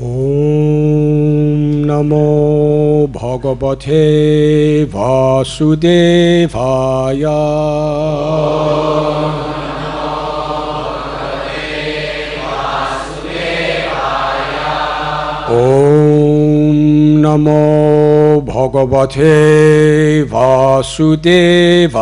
Om Namo Bhagavate Vasudevaya. Om Namo Bhagavate Vasudevaya.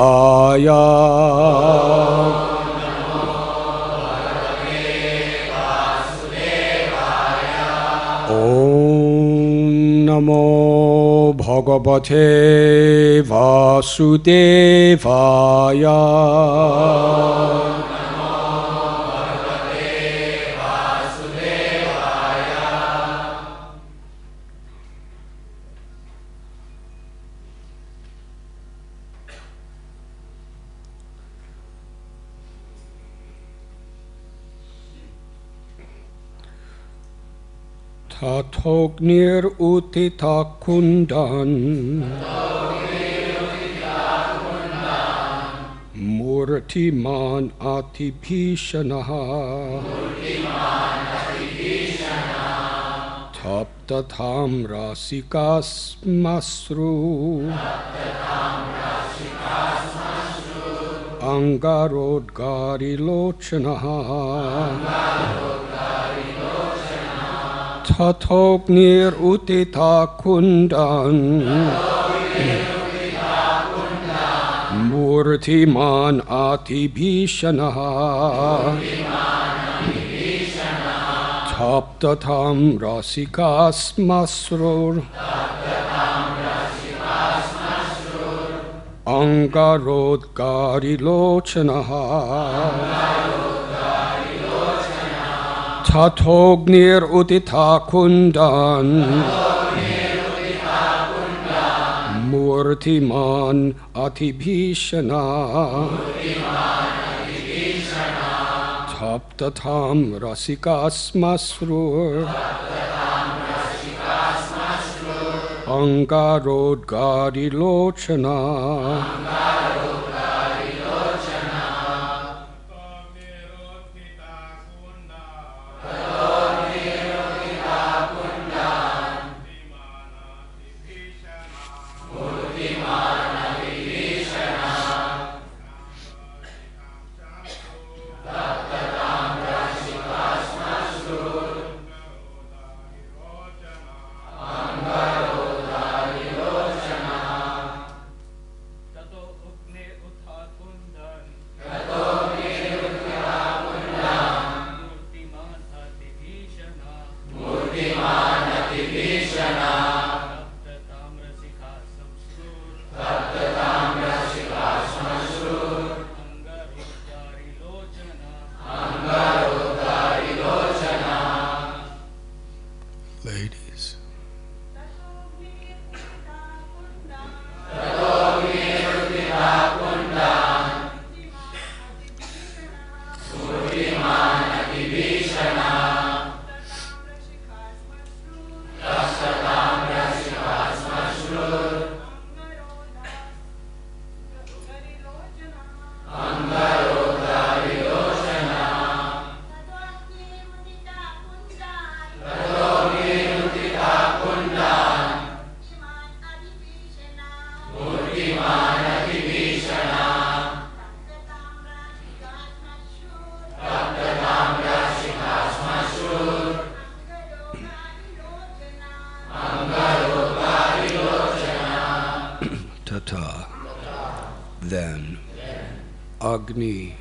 Om Namo Bhagavate Vasudevaya. Tathognir utita kundan Murtiman atibhishanaha Taptatham rasikas masru Angarodgari lochanaha Tathognir utita kundan Murtiman atibhishanaha Taptatham rasikas masrur Angarodgari lochanaha Tathognir utita kundan Murtiman atibhishana Taptatham rasikas masrur Angarodgari lochana Then Agni,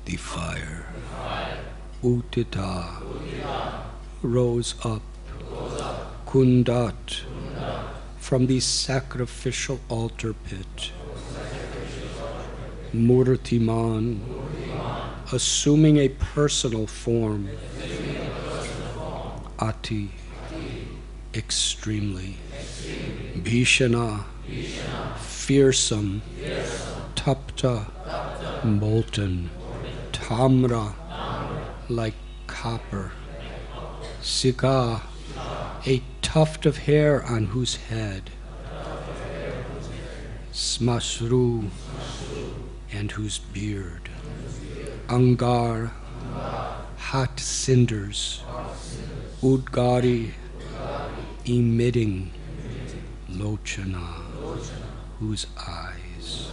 the fire, Utita, rose up, Kundat, from the sacrificial altar pit, Murtiman, assuming a personal form, Ati, extremely, Bhishana, fearsome, Tapta, molten, Tamra, like copper, Sika, a tuft of hair on whose head, Smasru, and whose beard, Angar, hot cinders, Udgari, emitting, Lochana, whose eyes.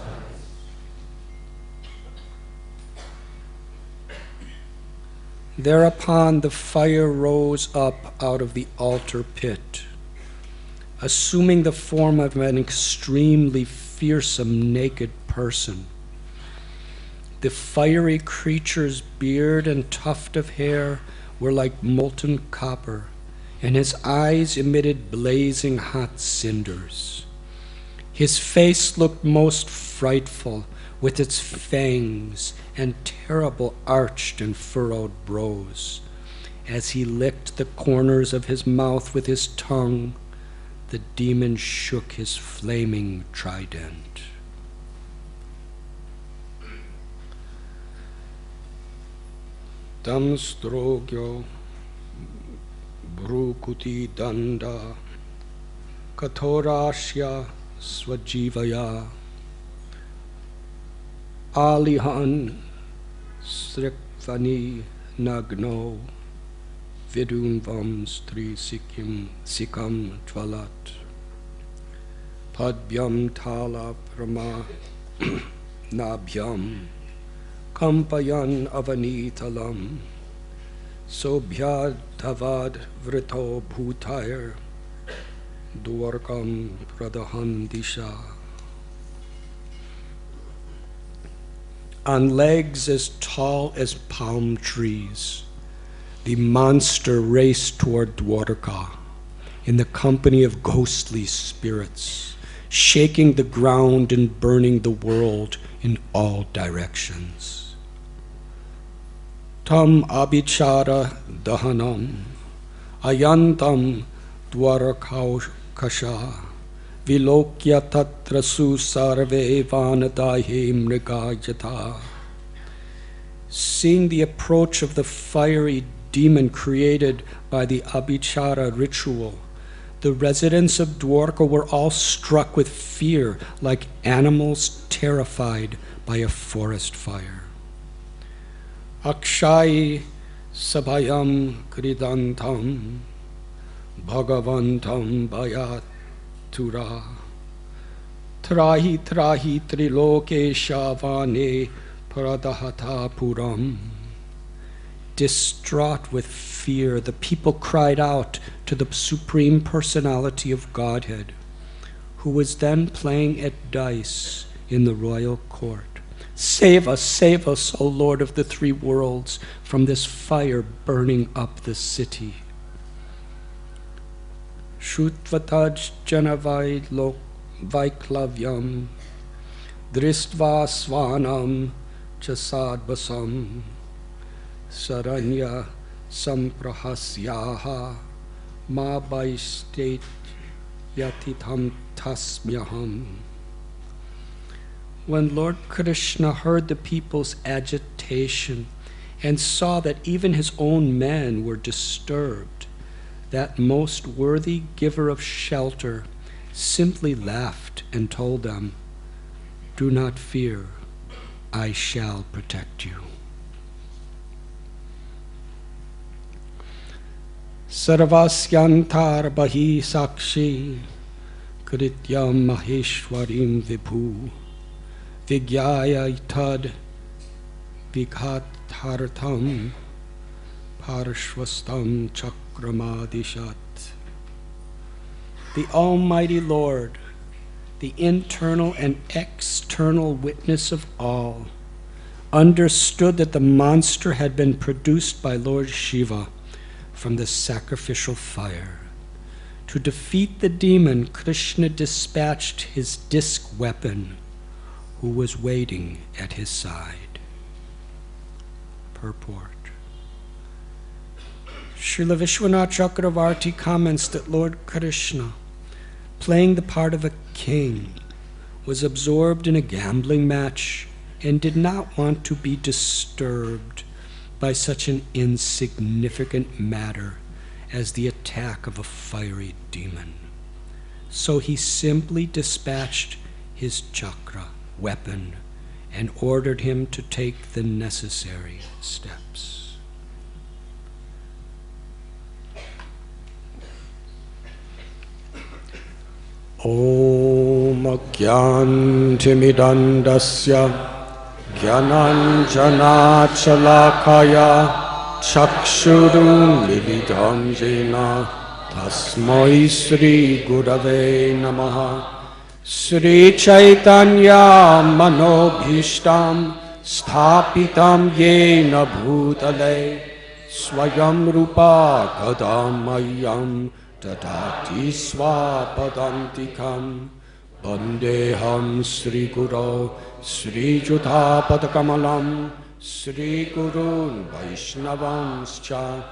Thereupon the fire rose up out of the altar pit, assuming the form of an extremely fearsome naked person. The fiery creature's beard and tuft of hair were like molten copper, and his eyes emitted blazing hot cinders. His face looked most frightful, with its fangs and terrible arched and furrowed brows. As he licked the corners of his mouth with his tongue, the demon shook his flaming trident. Damstrogyo Brukuti Danda Katorashya Swajivaya Alihan Srikvani Nagno Vidunvam Stri Sikam Tvalat Padbyam Tala Prama Nabhyam Kampayan Avanitalam Sobhyad Tavad Vrito Bhutair Dwarkam Pradahan Disha. On legs as tall as palm trees, the monster raced toward Dwarka in the company of ghostly spirits, shaking the ground and burning the world in all directions. Tam abhichara dahanam ayantam dwarakasha Vilokya tatra susarve vanadahe mrigayata. Seeing the approach of the fiery demon created by the abhichara ritual, the residents of Dwarka were all struck with fear, like animals terrified by a forest fire. Akshayi sabhayam kridantam bhagavantam bayat Tura Trahi Trahi Triloke Shavane Paradahata Puram. Distraught with fear, the people cried out to the Supreme Personality of Godhead, who was then playing at dice in the royal court. Save us, O Lord of the three worlds, from this fire burning up the city. Shutvataj janavai lok vaiklavyam dristva svanam chasadvasam saranya samprahasyaha ma baistet yatitam tasmyaham. When Lord Krishna heard the people's agitation and saw that even his own men were disturbed, that most worthy giver of shelter simply laughed and told them, "Do not fear, I shall protect you." Sarvasyantar bahi sakshi krityam maheshwarim vibhu vigyaya itad vighathartham parshvastam chakramadishat. The Almighty Lord, the internal and external witness of all, understood that the monster had been produced by Lord Shiva from the sacrificial fire. To defeat the demon, Krishna dispatched his disc weapon, who was waiting at his side. Purport. Srila Vishwanath Chakravarti comments that Lord Krishna, playing the part of a king, was absorbed in a gambling match and did not want to be disturbed by such an insignificant matter as the attack of a fiery demon. So he simply dispatched his chakra weapon and ordered him to take the necessary steps. Om Agyantimidandasya Gyananjanachalakaya Chakshurum Militam Jena Tasmai Sri Gurave Namaha Sri Chaitanya Manobhishtam Sthapitam Yena Bhutale Swayam Rupa Kadamayam Tadati Swapadantikam Vandeham Sri Guru Sri Juthapadakamalam Sri Gurun Vaishnavanscha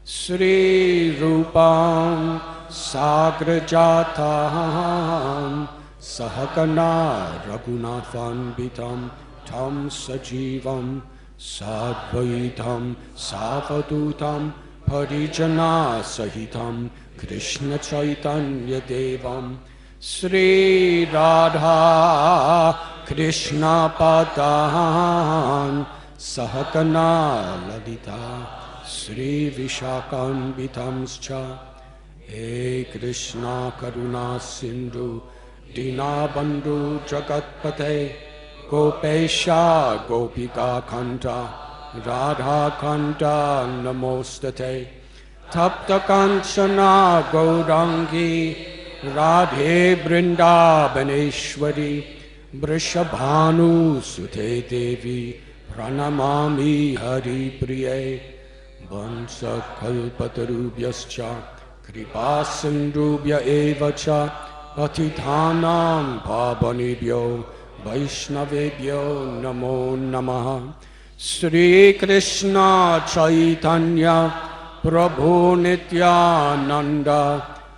Sri Rupam Sagrajataham Sahakana Raghunathanbitam Tam Sajivam Sadvaitam Savadutam Parijana Sahitam Krishna Chaitanya Devam Sri Radha Krishna Padan Sahakana Lalita Sri Vishakan Bitamscha He Krishna Karuna Sindhu Dina Bandhu Jagatpate Gopesha Gopika Kanta Radha Kanta Namostate Tapta Kanchana Gaurangi Radhe Vrindavaneshwari Vrishabhanu Sute Devi Pranamami Hari Priye Vansa Kalpatarubhyascha Kripa Sindhubhya Evacha Patithanam Pavanebhyo Vaishnavebhyo Namo Namaha Sri Krishna Chaitanya Prabhu Nityananda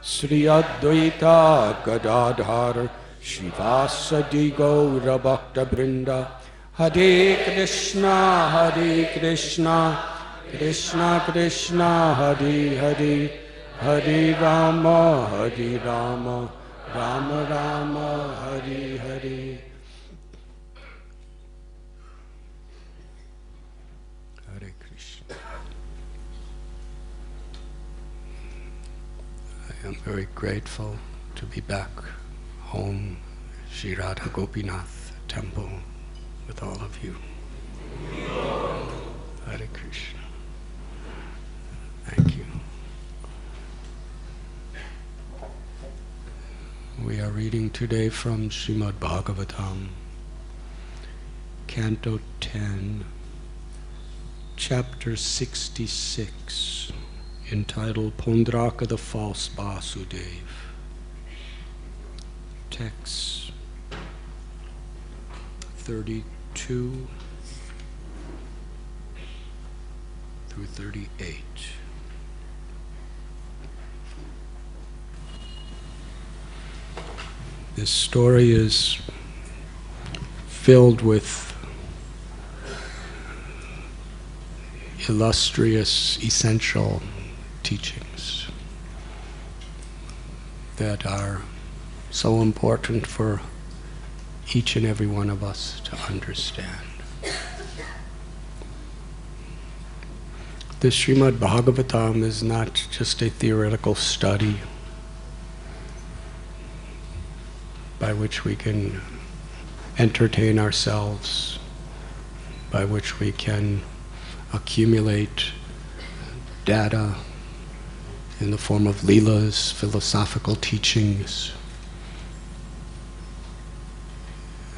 Sri Advaita Gadadhar Shivasadi Gaura Bhakta Brinda Hare Krishna Krishna Krishna Hare Hare Hare Rama Rama Rama Hare Hare. Hare Krishna. I am very grateful to be back home, Sri Radha Gopinath temple, with all of you. Hare Krishna. Thank you. We are reading today from Srimad Bhagavatam, Canto 10, Chapter 66, entitled Paundraka the False Vasudev. Text 32 through 38. This story is filled with illustrious, essential teachings that are so important for each and every one of us to understand. The Srimad Bhagavatam is not just a theoretical study by which we can entertain ourselves, by which we can accumulate data in the form of leelas, philosophical teachings.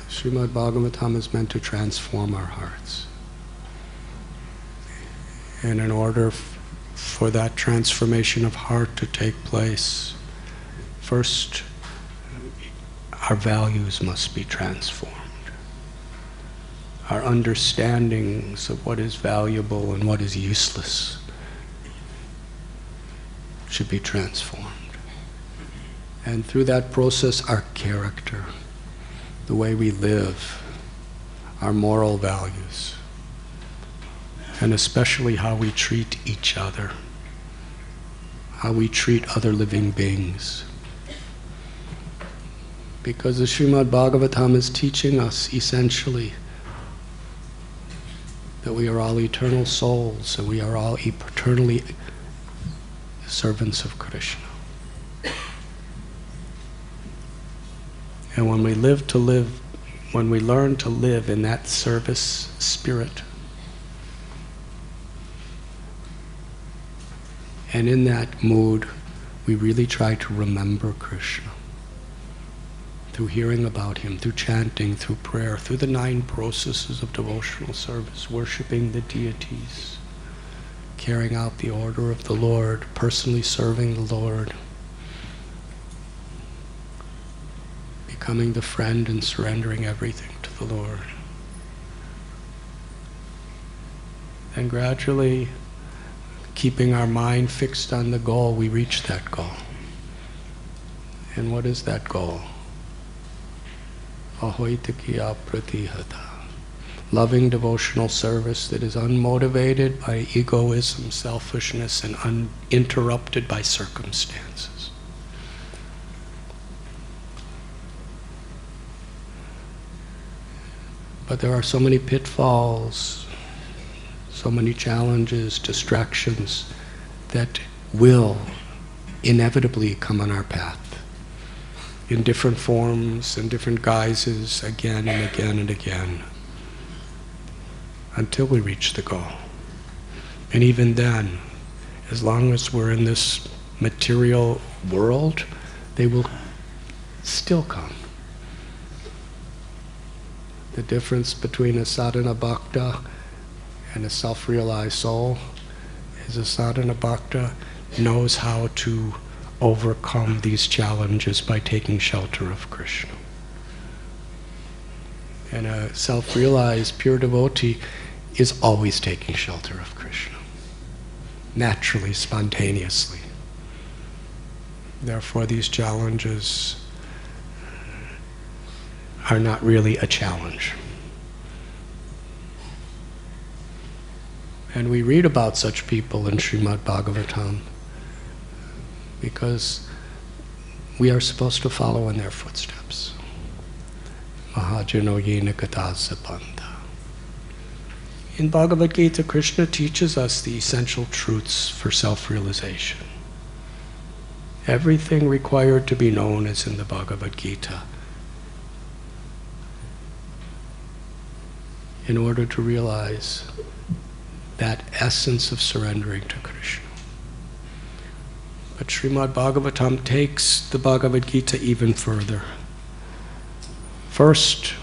Srimad Bhagavatam is meant to transform our hearts. And in order for that transformation of heart to take place, first, our values must be transformed. Our understandings of what is valuable and what is useless should be transformed. And through that process, our character, the way we live, our moral values, and especially how we treat each other, how we treat other living beings. Because the Srimad Bhagavatam is teaching us essentially that we are all eternal souls and we are all eternally servants of Krishna. And when we learn to live in that service spirit, and in that mood, we really try to remember Krishna. Through hearing about him, through chanting, through prayer, through the 9 processes of devotional service, worshiping the deities, carrying out the order of the Lord, personally serving the Lord, becoming the friend and surrendering everything to the Lord. And gradually, keeping our mind fixed on the goal, we reach that goal. And what is that goal? Ahoitakiya pratihata. Loving devotional service that is unmotivated by egoism, selfishness, and uninterrupted by circumstances. But there are so many pitfalls, so many challenges, distractions that will inevitably come on our path in different forms and different guises, again and again and again, until we reach the goal. And even then, as long as we're in this material world, they will still come. The difference between a sadhana bhakta and a self-realized soul is a sadhana bhakta knows how to overcome these challenges by taking shelter of Krishna. And a self-realized pure devotee is always taking shelter of Krishna, naturally, spontaneously. Therefore, these challenges are not really a challenge. And we read about such people in Srimad Bhagavatam because we are supposed to follow in their footsteps. Mahajano yena katasa panta. In Bhagavad Gita, Krishna teaches us the essential truths for self-realization. Everything required to be known is in the Bhagavad Gita in order to realize that essence of surrendering to Krishna. But Srimad Bhagavatam takes the Bhagavad Gita even further. First,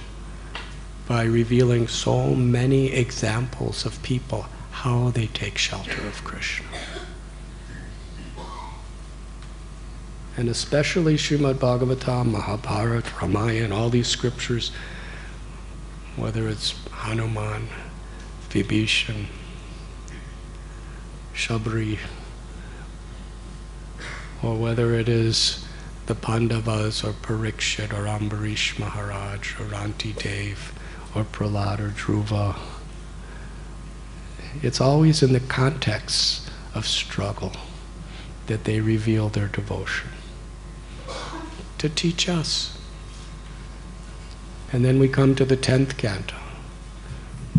by revealing so many examples of people, how they take shelter of Krishna. And especially Srimad Bhagavatam, Mahabharata, Ramayana, all these scriptures, whether it's Hanuman, Vibhishan, Shabri, or whether it is the Pandavas or Parikshit or Ambarish Maharaj or Ranti Dev or Prahlad or Dhruva. It's always in the context of struggle that they reveal their devotion to teach us. And then we come to the 10th canto,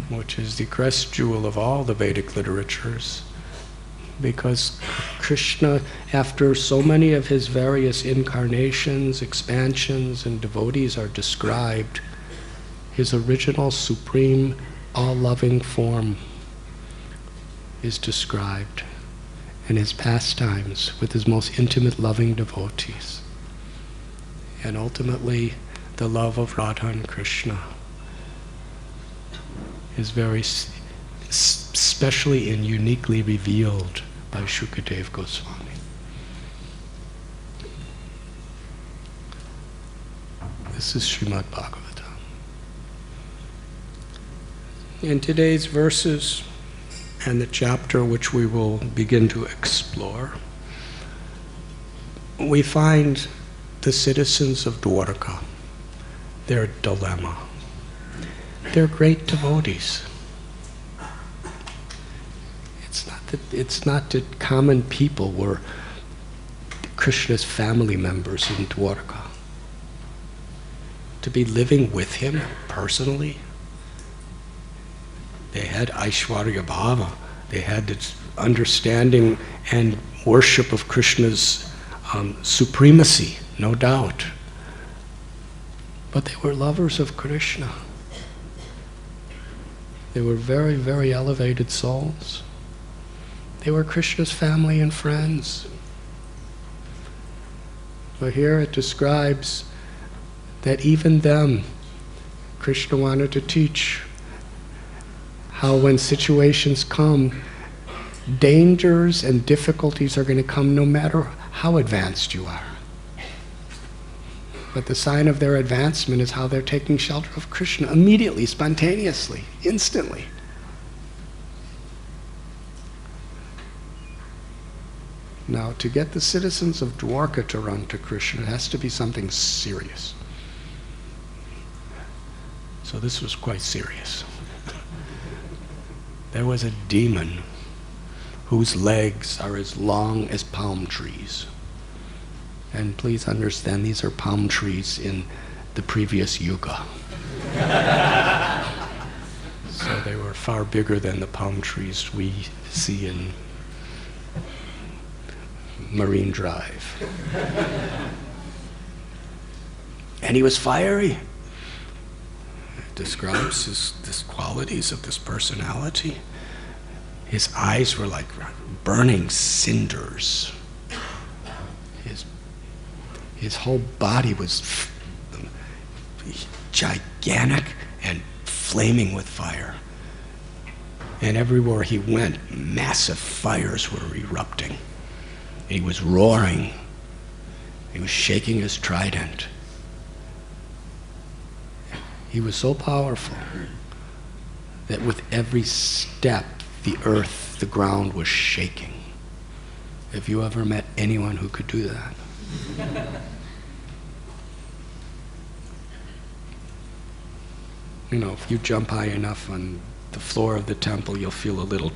which is the crest jewel of all the Vedic literatures, because Krishna, after so many of his various incarnations, expansions, and devotees are described, his original supreme, all-loving form is described, and his pastimes with his most intimate loving devotees. And ultimately, the love of Radha and Krishna is very specially and uniquely revealed by Shukadev Goswami. This is Srimad Bhagavatam. In today's verses and the chapter which we will begin to explore, we find the citizens of Dwarka, their dilemma. They're great devotees. It's not that common people were Krishna's family members in Dwarka. To be living with him personally, they had Aishwarya Bhava. They had this understanding and worship of Krishna's supremacy, no doubt. But they were lovers of Krishna. They were very, very elevated souls. They were Krishna's family and friends. But here it describes that even them, Krishna wanted to teach how when situations come, dangers and difficulties are going to come no matter how advanced you are. But the sign of their advancement is how they're taking shelter of Krishna immediately, spontaneously, instantly. Now, to get the citizens of Dwarka to run to Krishna, it has to be something serious. So this was quite serious. There was a demon whose legs are as long as palm trees. And please understand, these are palm trees in the previous yuga. So they were far bigger than the palm trees we see in Marine Drive. And he was fiery. It describes the qualities of this personality. His eyes were like burning cinders. His whole body was gigantic and flaming with fire. And everywhere he went, massive fires were erupting. He was roaring. He was shaking his trident. He was so powerful that with every step, the earth, the ground was shaking. Have you ever met anyone who could do that? You know, if you jump high enough on the floor of the temple, you'll feel a little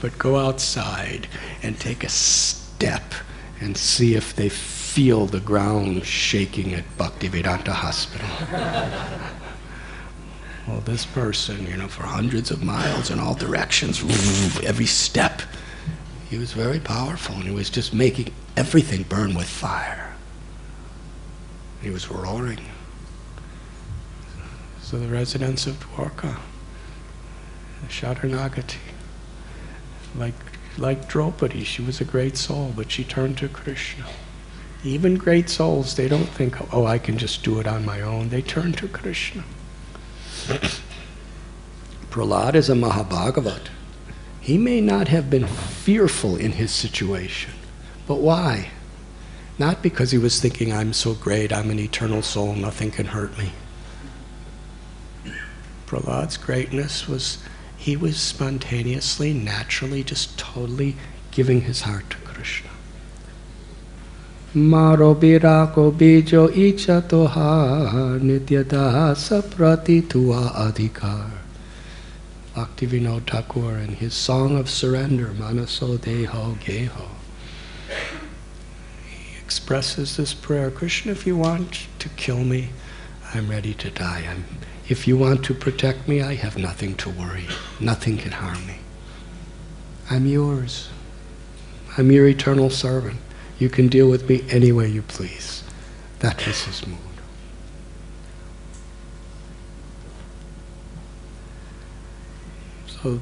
but go outside and take a step and see if they feel the ground shaking at Bhaktivedanta Hospital. Well, this person, you know, for hundreds of miles in all directions, every step, he was very powerful, and he was just making everything burn with fire. He was roaring. So the residents of Dwarka, the Sharanagati, like Draupadi, she was a great soul, but she turned to Krishna. Even great souls, they don't think, oh, I can just do it on my own. They turn to Krishna. Prahlad is a Mahabhagavat. He may not have been fearful in his situation, but why? Not because he was thinking, I'm so great, I'm an eternal soul, nothing can hurt me. Prahlad's greatness was, he was spontaneously, naturally, just totally giving his heart to Krishna. Maro birako bijo icha toha nityata saprati tua adhikar. Bhaktivinoda Thakur in his Song of Surrender, Manaso Deho Geho, he expresses this prayer, Krishna, if you want to kill me, I'm ready to die. If you want to protect me, I have nothing to worry. Nothing can harm me. I'm yours. I'm your eternal servant. You can deal with me any way you please. That was his mood. So,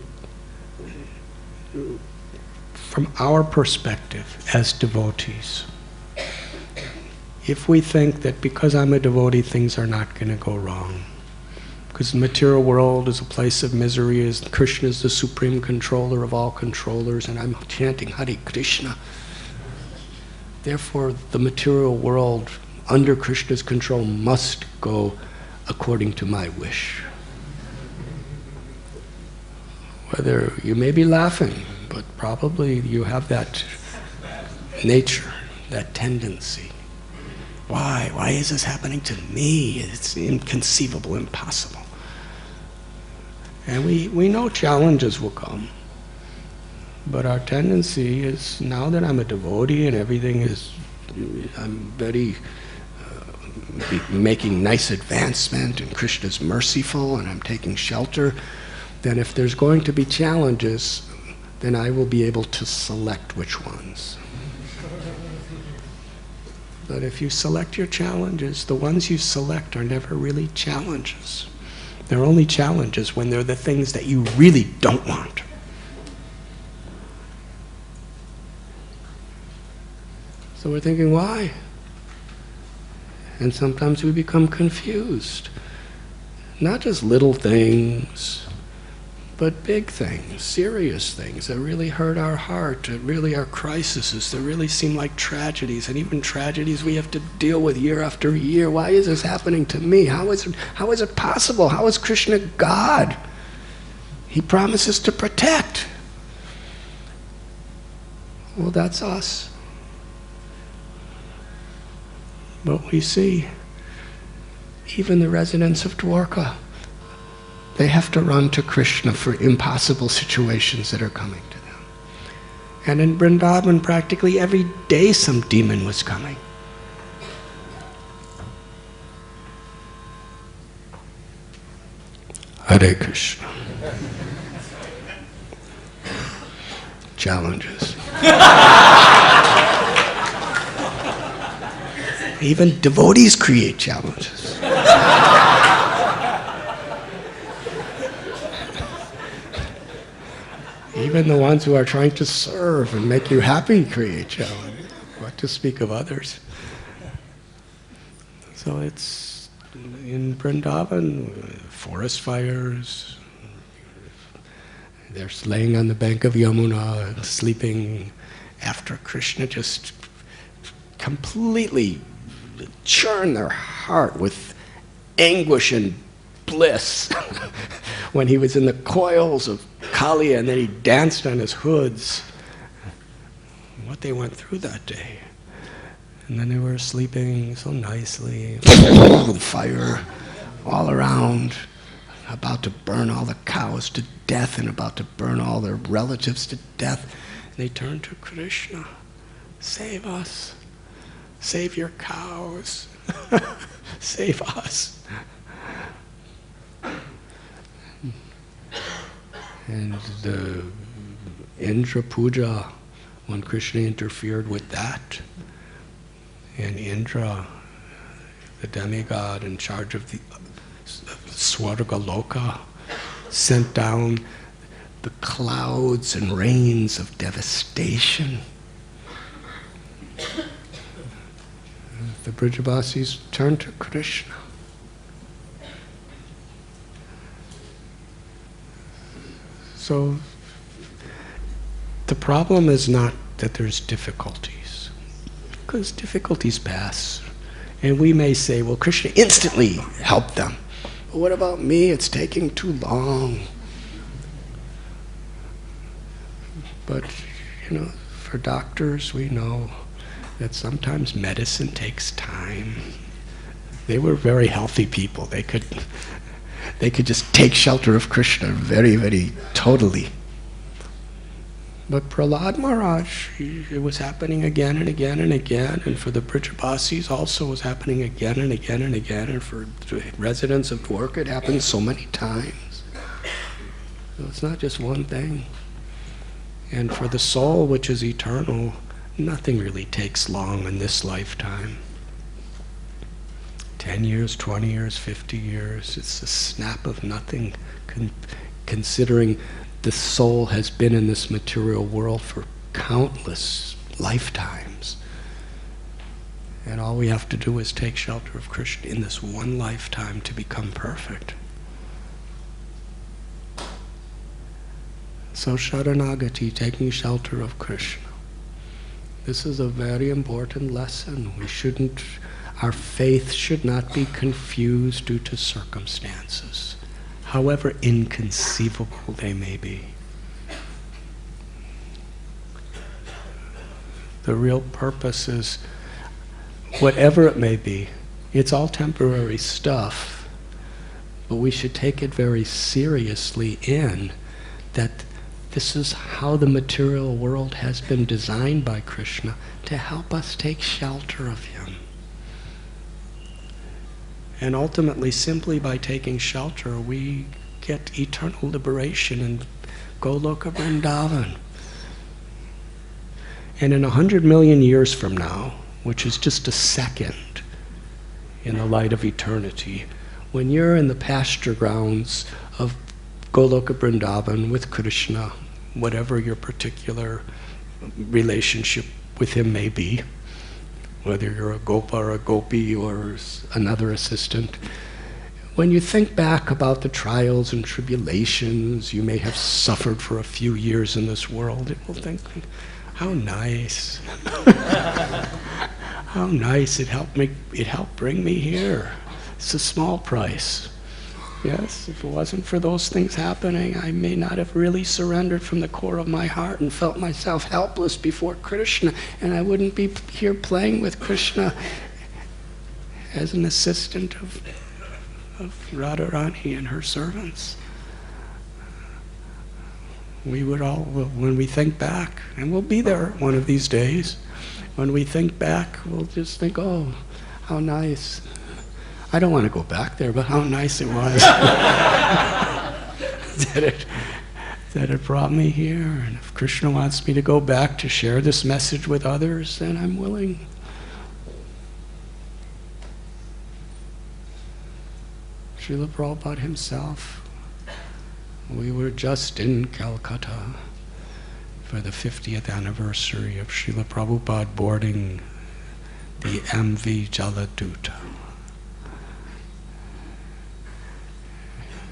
from our perspective as devotees, if we think that because I'm a devotee, things are not going to go wrong, because the material world is a place of misery, as Krishna is the supreme controller of all controllers, and I'm chanting Hare Krishna. Therefore, the material world under Krishna's control must go according to my wish. Whether you may be laughing, but probably you have that nature, that tendency. Why? Why is this happening to me? It's inconceivable, impossible. And we know challenges will come. But our tendency is, now that I'm a devotee and everything is, I'm very making nice advancement and Krishna's merciful and I'm taking shelter, then if there's going to be challenges, then I will be able to select which ones. But if you select your challenges, the ones you select are never really challenges. They're only challenges when they're the things that you really don't want. So we're thinking, why? And sometimes we become confused. Not just little things, but big things, serious things that really hurt our heart, that really are crises, that really seem like tragedies, and even tragedies we have to deal with year after year. Why is this happening to me? How is it possible? How is Krishna God? He promises to protect. Well, that's us. But we see, even the residents of Dwarka, they have to run to Krishna for impossible situations that are coming to them. And in Vrindavan, practically every day some demon was coming. Hare Krishna. Challenges. Even devotees create challenges. Even the ones who are trying to serve and make you happy create challenges. What to speak of others? So it's in Vrindavan, forest fires. They're laying on the bank of Yamuna and sleeping after Krishna just completely churned their heart with anguish and bliss when he was in the coils of Kali and then he danced on his hoods. What they went through that day. And then they were sleeping so nicely with fire all around, about to burn all the cows to death and about to burn all their relatives to death. And they turned to Krishna. Save us. Save your cows. Save us. And the Indra Puja, when Krishna interfered with that, and Indra, the demigod in charge of the Swarga Loka, sent down the clouds and rains of devastation. The Brajavasis turned to Krishna. So the problem is not that there's difficulties, because difficulties pass. And we may say, well, Krishna instantly helped them. But what about me? It's taking too long. But, for doctors, we know that sometimes medicine takes time. They were very healthy people. They could just take shelter of Krishna very, very totally. But Prahlad Maharaj, it was happening again and again and again, and for the Brajavasis also was happening again and again and again, and for the residents of Dwarka it happened so many times. So it's not just one thing. And for the soul, which is eternal, nothing really takes long in this lifetime. 10 years, 20 years, 50 years, it's a snap of nothing, considering the soul has been in this material world for countless lifetimes. And all we have to do is take shelter of Krishna in this one lifetime to become perfect. So Sharanagati, taking shelter of Krishna. This is a very important lesson. Our faith should not be confused due to circumstances, however inconceivable they may be. The real purpose is, whatever it may be, it's all temporary stuff, but we should take it very seriously in that this is how the material world has been designed by Krishna to help us take shelter of him. And ultimately, simply by taking shelter, we get eternal liberation in Goloka Vrindavan. And in 100 million years from now, which is just a second in the light of eternity. When you're in the pasture grounds of Goloka Vrindavan with Krishna, whatever your particular relationship with him may be, whether you're a gopa or a gopi or another assistant, when you think back about the trials and tribulations you may have suffered for a few years in this world, it will think, how nice. How nice, it helped bring me here. It's a small price. Yes, if it wasn't for those things happening, I may not have really surrendered from the core of my heart and felt myself helpless before Krishna, and I wouldn't be here playing with Krishna as an assistant of Radharani and her servants. We would all, when we think back, and we'll be there one of these days, when we think back, we'll just think, oh, how nice. I don't want to go back there, but how nice it was that it brought me here. And if Krishna wants me to go back to share this message with others, then I'm willing. Srila Prabhupada himself, we were just in Calcutta for the 50th anniversary of Srila Prabhupada boarding the MV Jaladuta.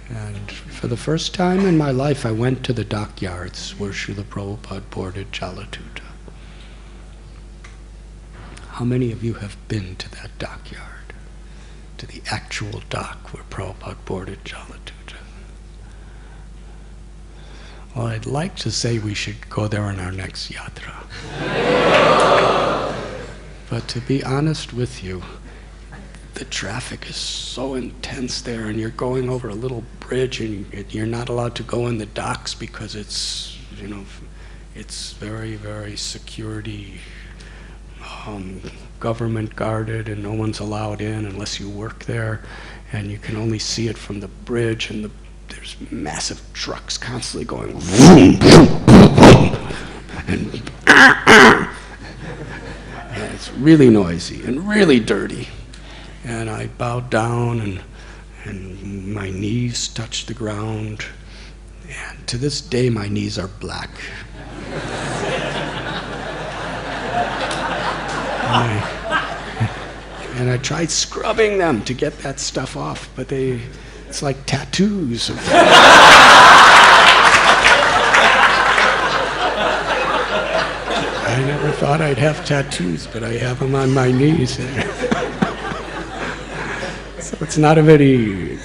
And for the first time in my life, I went to the dockyards where Srila Prabhupada boarded Jaladuta. How many of you have been to that dockyard? To the actual dock where Prabhupada boarded Jaladuta? Well, I'd like to say we should go there on our next yatra. But to be honest with you, the traffic is so intense there, and you're going over a little bridge, and you're not allowed to go in the docks because it's, it's very, very security, government guarded, and no one's allowed in unless you work there, and you can only see it from the bridge, and there's massive trucks constantly going vroom, vroom, vroom, and it's really noisy and really dirty. And I bowed down, and my knees touched the ground, and to this day my knees are black. And I tried scrubbing them to get that stuff off, but it's like tattoos. I never thought I'd have tattoos, but I have them on my knees. So it's not a very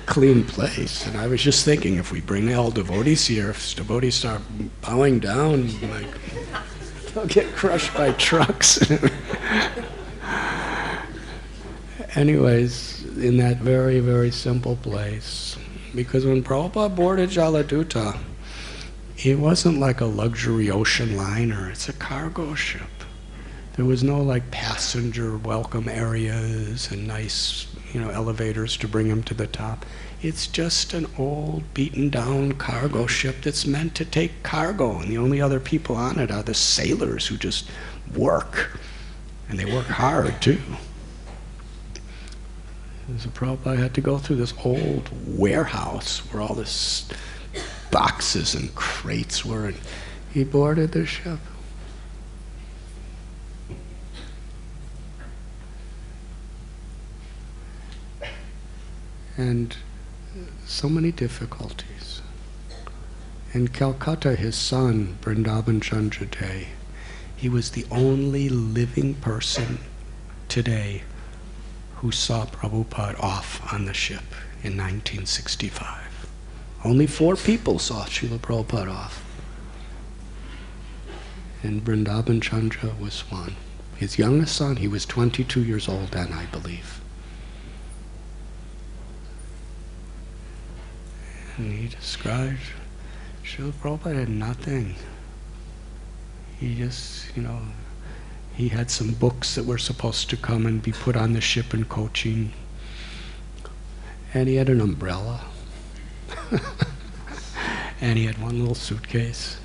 clean place. And I was just thinking, if we bring all devotees here, if devotees start bowing down, they'll get crushed by trucks. Anyways, in that very, very simple place, because when Prabhupada boarded Jaladuta, it wasn't like a luxury ocean liner, it's a cargo ship. There was no like passenger welcome areas and nice, elevators to bring him to the top. It's just an old, beaten down cargo ship that's meant to take cargo, and the only other people on it are the sailors who just work, and they work hard too. So Prabhupada had to go through this old warehouse where all this boxes and crates were, and he boarded the ship. And so many difficulties. In Calcutta, his son, Vrindavan Chandra Day, he was the only living person today who saw Prabhupada off on the ship in 1965. Only 4 people saw Srila Prabhupada off. And Vrindavan Chandra was one. His youngest son, he was 22 years old then, I believe. And he described, Srila Prabhupada had nothing. He just, he had some books that were supposed to come and be put on the ship in Cochin. And he had an umbrella. And he had one little suitcase.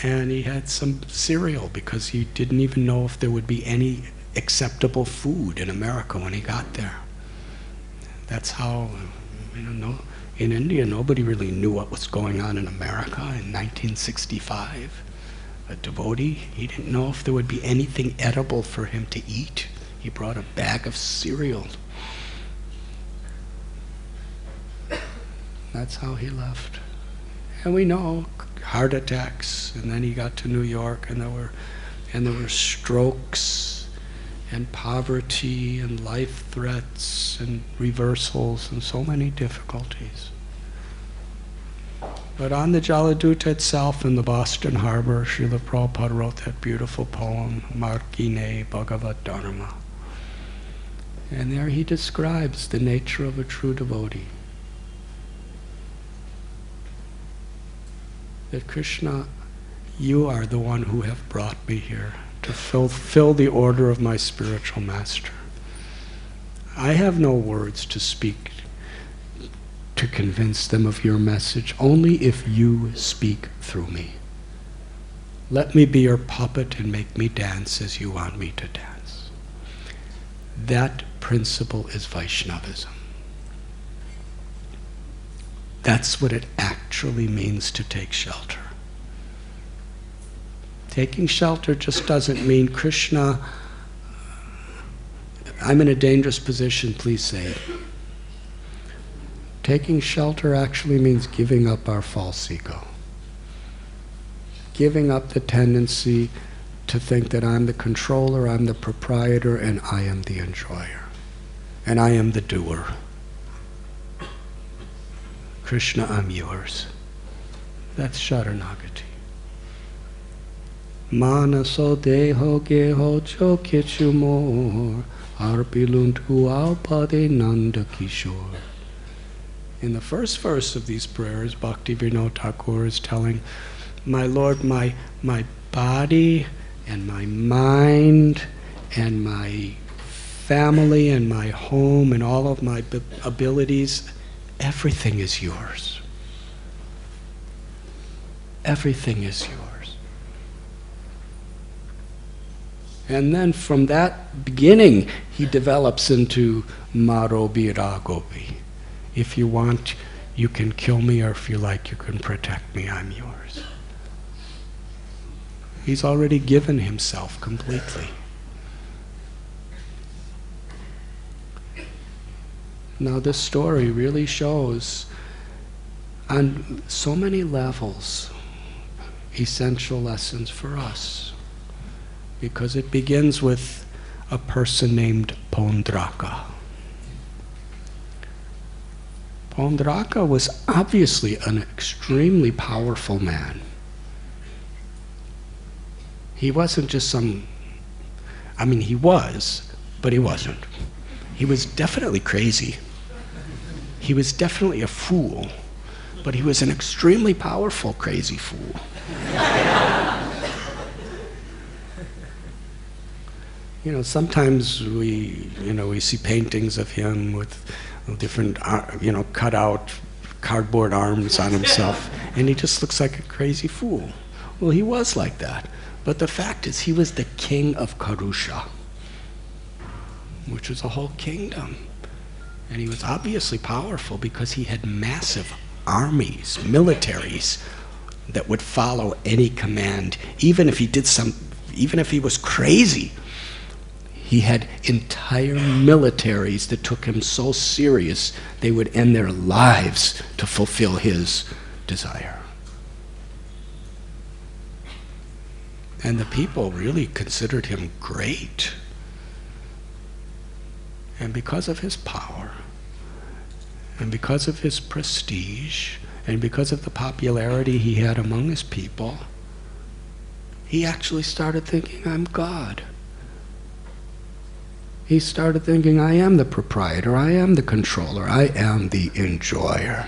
and he had some cereal because he didn't even know if there would be any acceptable food in America when he got there. That's how, in India, nobody really knew what was going on in America in 1965. A devotee, he didn't know if there would be anything edible for him to eat. He brought a bag of cereal. That's how he left. And we know heart attacks, and then he got to New York, and there were strokes and poverty and life threats and reversals and so many difficulties. But on the Jaladuta itself in the Boston Harbor, Srila Prabhupada wrote that beautiful poem, Markine Bhagavat Dharma. And there he describes the nature of a true devotee. That Krishna, you are the one who have brought me here to fill the order of my spiritual master. I have no words to speak to convince them of your message, only if you speak through me. Let me be your puppet and make me dance as you want me to dance. That principle is Vaishnavism. That's what it actually means to take shelter. Taking shelter just doesn't mean, Krishna, I'm in a dangerous position, please save. Taking shelter actually means giving up our false ego. Giving up the tendency to think that I'm the controller, I'm the proprietor, and I am the enjoyer. And I am the doer. Krishna, I'm yours. That's Sharanagati. Manaso deho geho chokichu mor arpiluntu aupade nanda kishore. In the first verse of these prayers, Bhaktivinoda Thakur is telling, my Lord, my body and my mind and my family and my home and all of my abilities, everything is yours. Everything is yours. And then from that beginning, he develops into Maro Viragopi. If you want, you can kill me, or if you like, you can protect me, I'm yours. He's already given himself completely. Now this story really shows on so many levels essential lessons for us, because it begins with a person named Paundraka. Paundraka was obviously an extremely powerful man. He wasn't just he was, but he wasn't. He was definitely crazy. He was definitely a fool, but he was an extremely powerful crazy fool. Sometimes we see paintings of him with different, cut out cardboard arms on himself, and he just looks like a crazy fool. Well, he was like that. But the fact is, he was the king of Karusha, which was a whole kingdom. And he was obviously powerful because he had massive armies, militaries, that would follow any command. Even if he was crazy, he had entire militaries that took him so serious they would end their lives to fulfill his desire. And the people really considered him great. And because of his power, and because of his prestige, and because of the popularity he had among his people, he actually started thinking, I'm God. He started thinking, I am the proprietor, I am the controller, I am the enjoyer.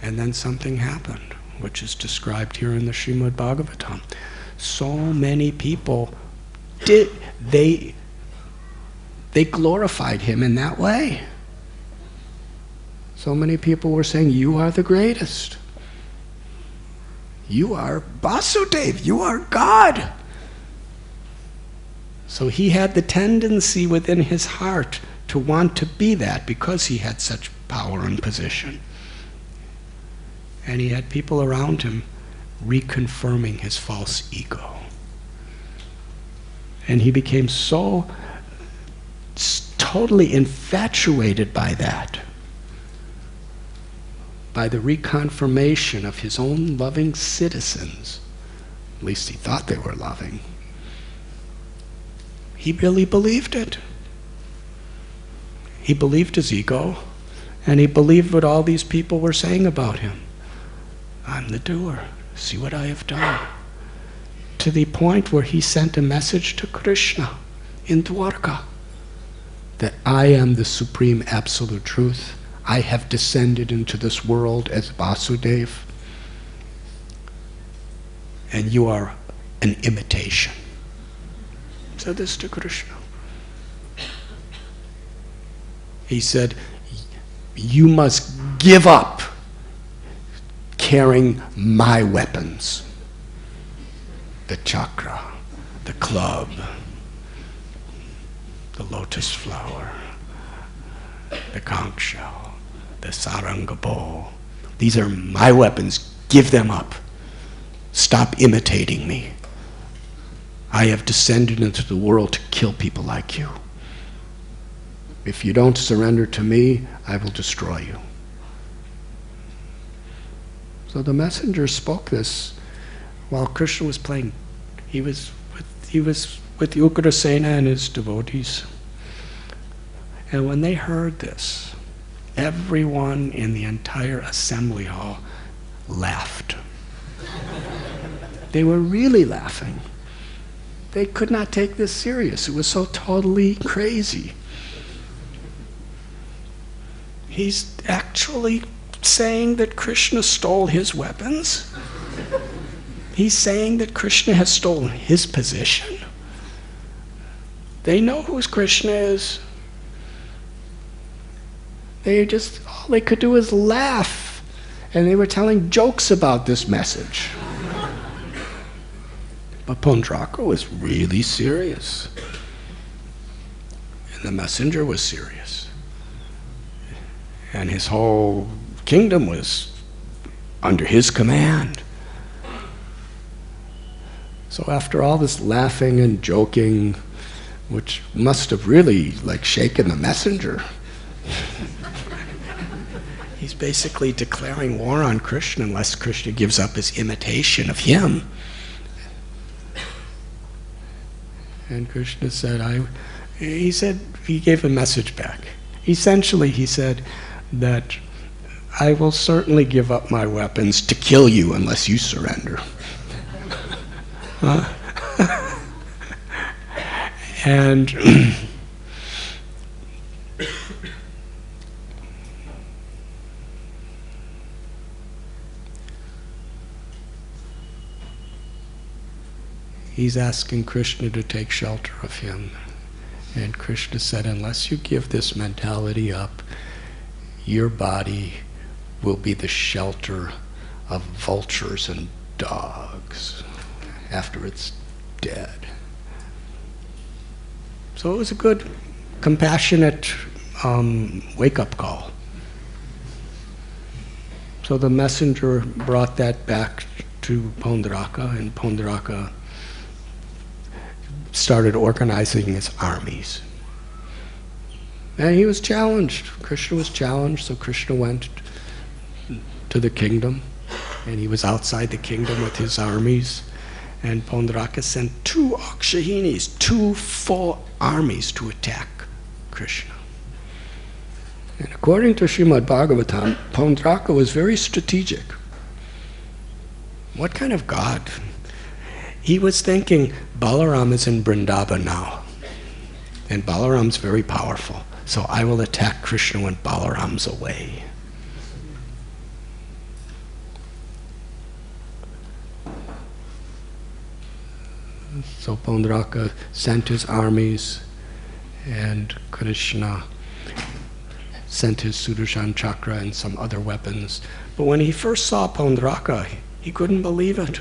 And then something happened, which is described here in the Srimad Bhagavatam. So many people they glorified him in that way. So many people were saying, you are the greatest. You are Vasudev, you are God. So he had the tendency within his heart to want to be that because he had such power and position. And he had people around him reconfirming his false ego. And he became so totally infatuated by that, by the reconfirmation of his own loving citizens. At least he thought they were loving. He really believed it. He believed his ego, and he believed what all these people were saying about him. I'm the doer. See what I have done. To the point where he sent a message to Krishna in Dwarka that I am the supreme absolute truth. I have descended into this world as Vasudev, and you are an imitation. Said this to Krishna. He said, you must give up carrying my weapons. The chakra, the club, the lotus flower, the conch shell, the saranga bow. These are my weapons. Give them up. Stop imitating me. I have descended into the world to kill people like you. If you don't surrender to me, I will destroy you. So the messenger spoke this while Krishna was playing. He was with Ugrasena and his devotees. And when they heard this, everyone in the entire assembly hall laughed. They were really laughing. They could not take this serious. It was so totally crazy. He's actually saying that Krishna stole his weapons. He's saying that Krishna has stolen his position. They know who Krishna is. All they could do is laugh. And they were telling jokes about this message. But Paundraka was really serious. And the messenger was serious. And his whole kingdom was under his command. So after all this laughing and joking, which must have really shaken the messenger, he's basically declaring war on Krishna unless Krishna gives up his imitation of him. And Krishna said, he gave a message back. Essentially, he said that I will certainly give up my weapons to kill you unless you surrender. And he's asking Krishna to take shelter of him. And Krishna said, unless you give this mentality up, your body will be the shelter of vultures and dogs after it's dead. So it was a good, compassionate wake-up call. So the messenger brought that back to Paundraka, and Paundraka started organizing his armies. And he was challenged. Krishna was challenged, so Krishna went to the kingdom, and he was outside the kingdom with his armies. And Paundraka sent 2 Akshahinis, 2 full armies to attack Krishna. And according to Srimad Bhagavatam, Paundraka was very strategic. What kind of God? He was thinking, Balaram is in Vrindavan now, and Balaram's very powerful, so I will attack Krishna when Balaram's away. So Paundraka sent his armies, and Krishna sent his Sudarshan Chakra and some other weapons. But when he first saw Paundraka, He couldn't believe it.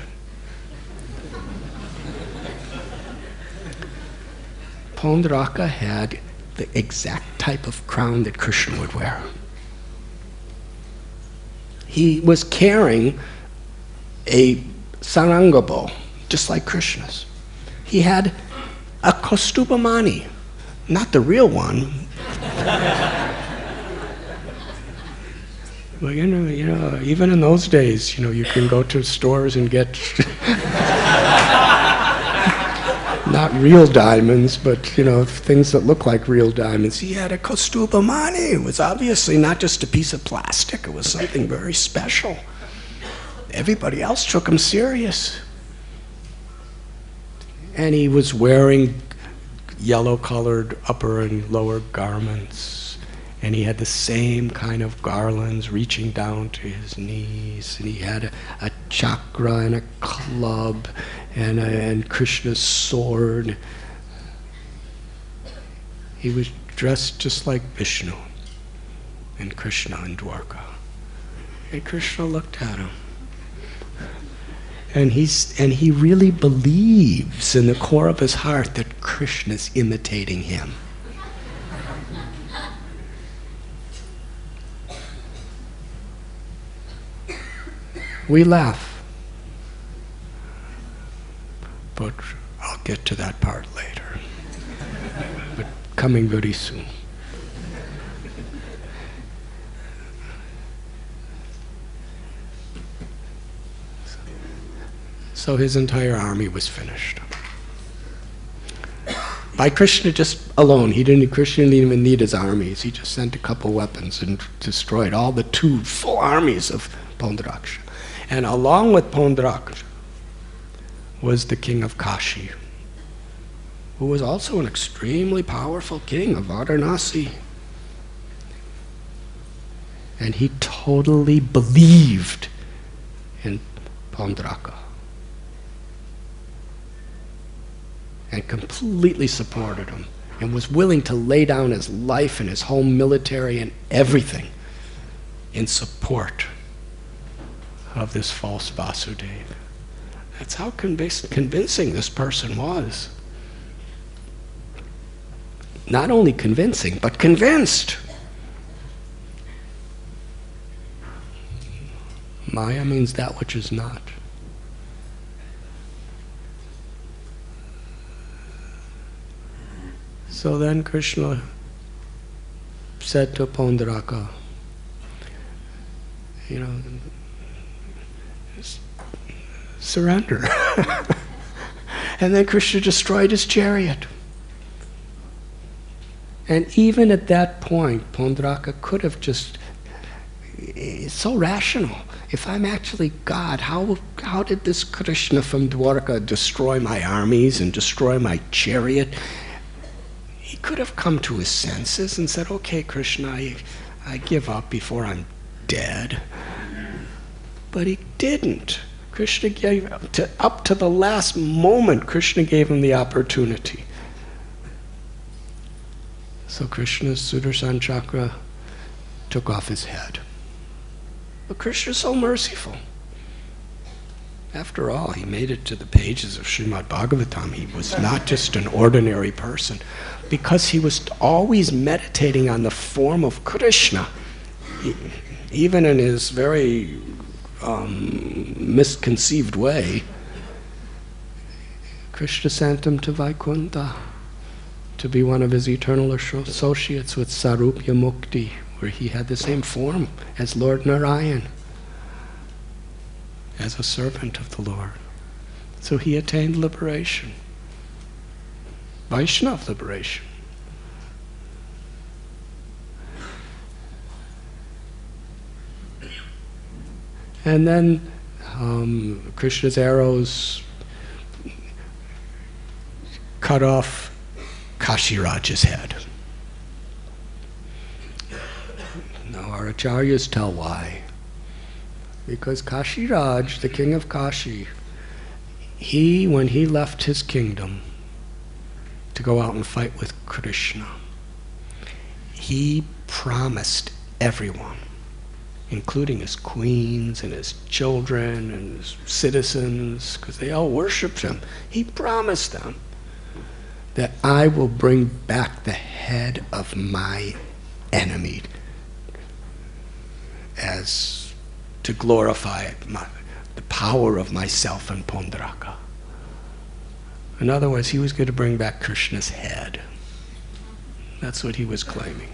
Paundraka had the exact type of crown that Krishna would wear. He was carrying a saranga bow, just like Krishna's. He had a kostubamani, not the real one. Well, you know, even in those days, you can go to stores and get not real diamonds, but things that look like real diamonds. He had a kostubamani. It was obviously not just a piece of plastic. It was something very special. Everybody else took him serious. And he was wearing yellow-colored upper and lower garments. And he had the same kind of garlands reaching down to his knees. And he had a chakra and a club and Krishna's sword. He was dressed just like Vishnu and Krishna in Dwarka. And Krishna looked at him. And he really believes in the core of his heart that Krishna's imitating him. We laugh, but I'll get to that part later. But coming very soon. So his entire army was finished. By Krishna just alone. Krishna didn't even need his armies. He just sent a couple weapons and destroyed all the 2 full armies of Paundraka. And along with Paundraka was the king of Kashi, who was also an extremely powerful king of Varanasi. And he totally believed in Paundraka and completely supported him and was willing to lay down his life and his whole military and everything in support of this false Vasudeva. That's how convincing this person was. Not only convincing, but convinced. Maya means that which is not. So then Krishna said to Paundraka, surrender. And then Krishna destroyed his chariot. And even at that point, Paundraka could have just, it's so rational. If I'm actually God, how did this Krishna from Dwarka destroy my armies and destroy my chariot? He could have come to his senses and said, okay, Krishna, I give up before I'm dead. But he didn't. Krishna gave up to the last moment, Krishna gave him the opportunity. So Krishna's Sudarshan chakra took off his head. But Krishna's so merciful. After all, he made it to the pages of Srimad Bhagavatam. He was not just an ordinary person. Because he was always meditating on the form of Krishna, even in his very misconceived way, Krishna sent him to Vaikuntha to be one of his eternal associates with Sarupya Mukti, where he had the same form as Lord Narayan, as a servant of the Lord. So he attained liberation, Vaishnava liberation. And then Krishna's arrows cut off Kashiraja's head. Now our acharyas tell why. Because Kashiraj, the king of Kashi, when he left his kingdom to go out and fight with Krishna, he promised everyone including his queens and his children and his citizens, because they all worshipped him. He promised them that I will bring back the head of my enemy as to glorify the power of myself and Paundraka. In other words, he was going to bring back Krishna's head. That's what he was claiming.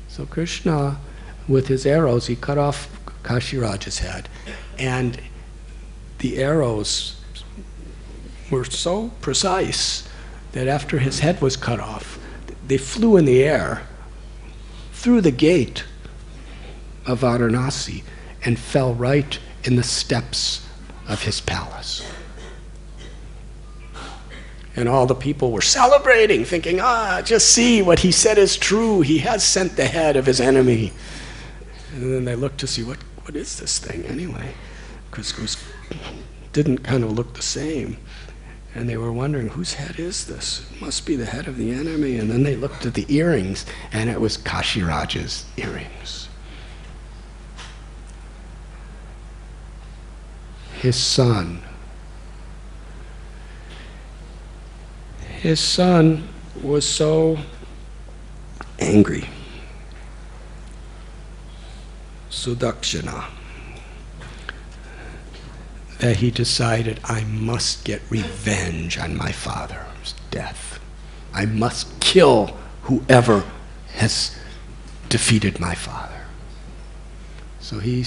So Krishna, with his arrows, he cut off Kashiraja's head, and the arrows were so precise that after his head was cut off, they flew in the air through the gate of Varanasi and fell right in the steps of his palace. And all the people were celebrating, thinking, just see, what he said is true. He has sent the head of his enemy. And then they looked to see, what is this thing anyway? Because it didn't kind of look the same. And they were wondering, whose head is this? It must be the head of the enemy. And then they looked at the earrings, and it was Kashiraja's earrings. His son was so angry, Sudakshana, that he decided, I must get revenge on my father's death. I must kill whoever has defeated my father. So he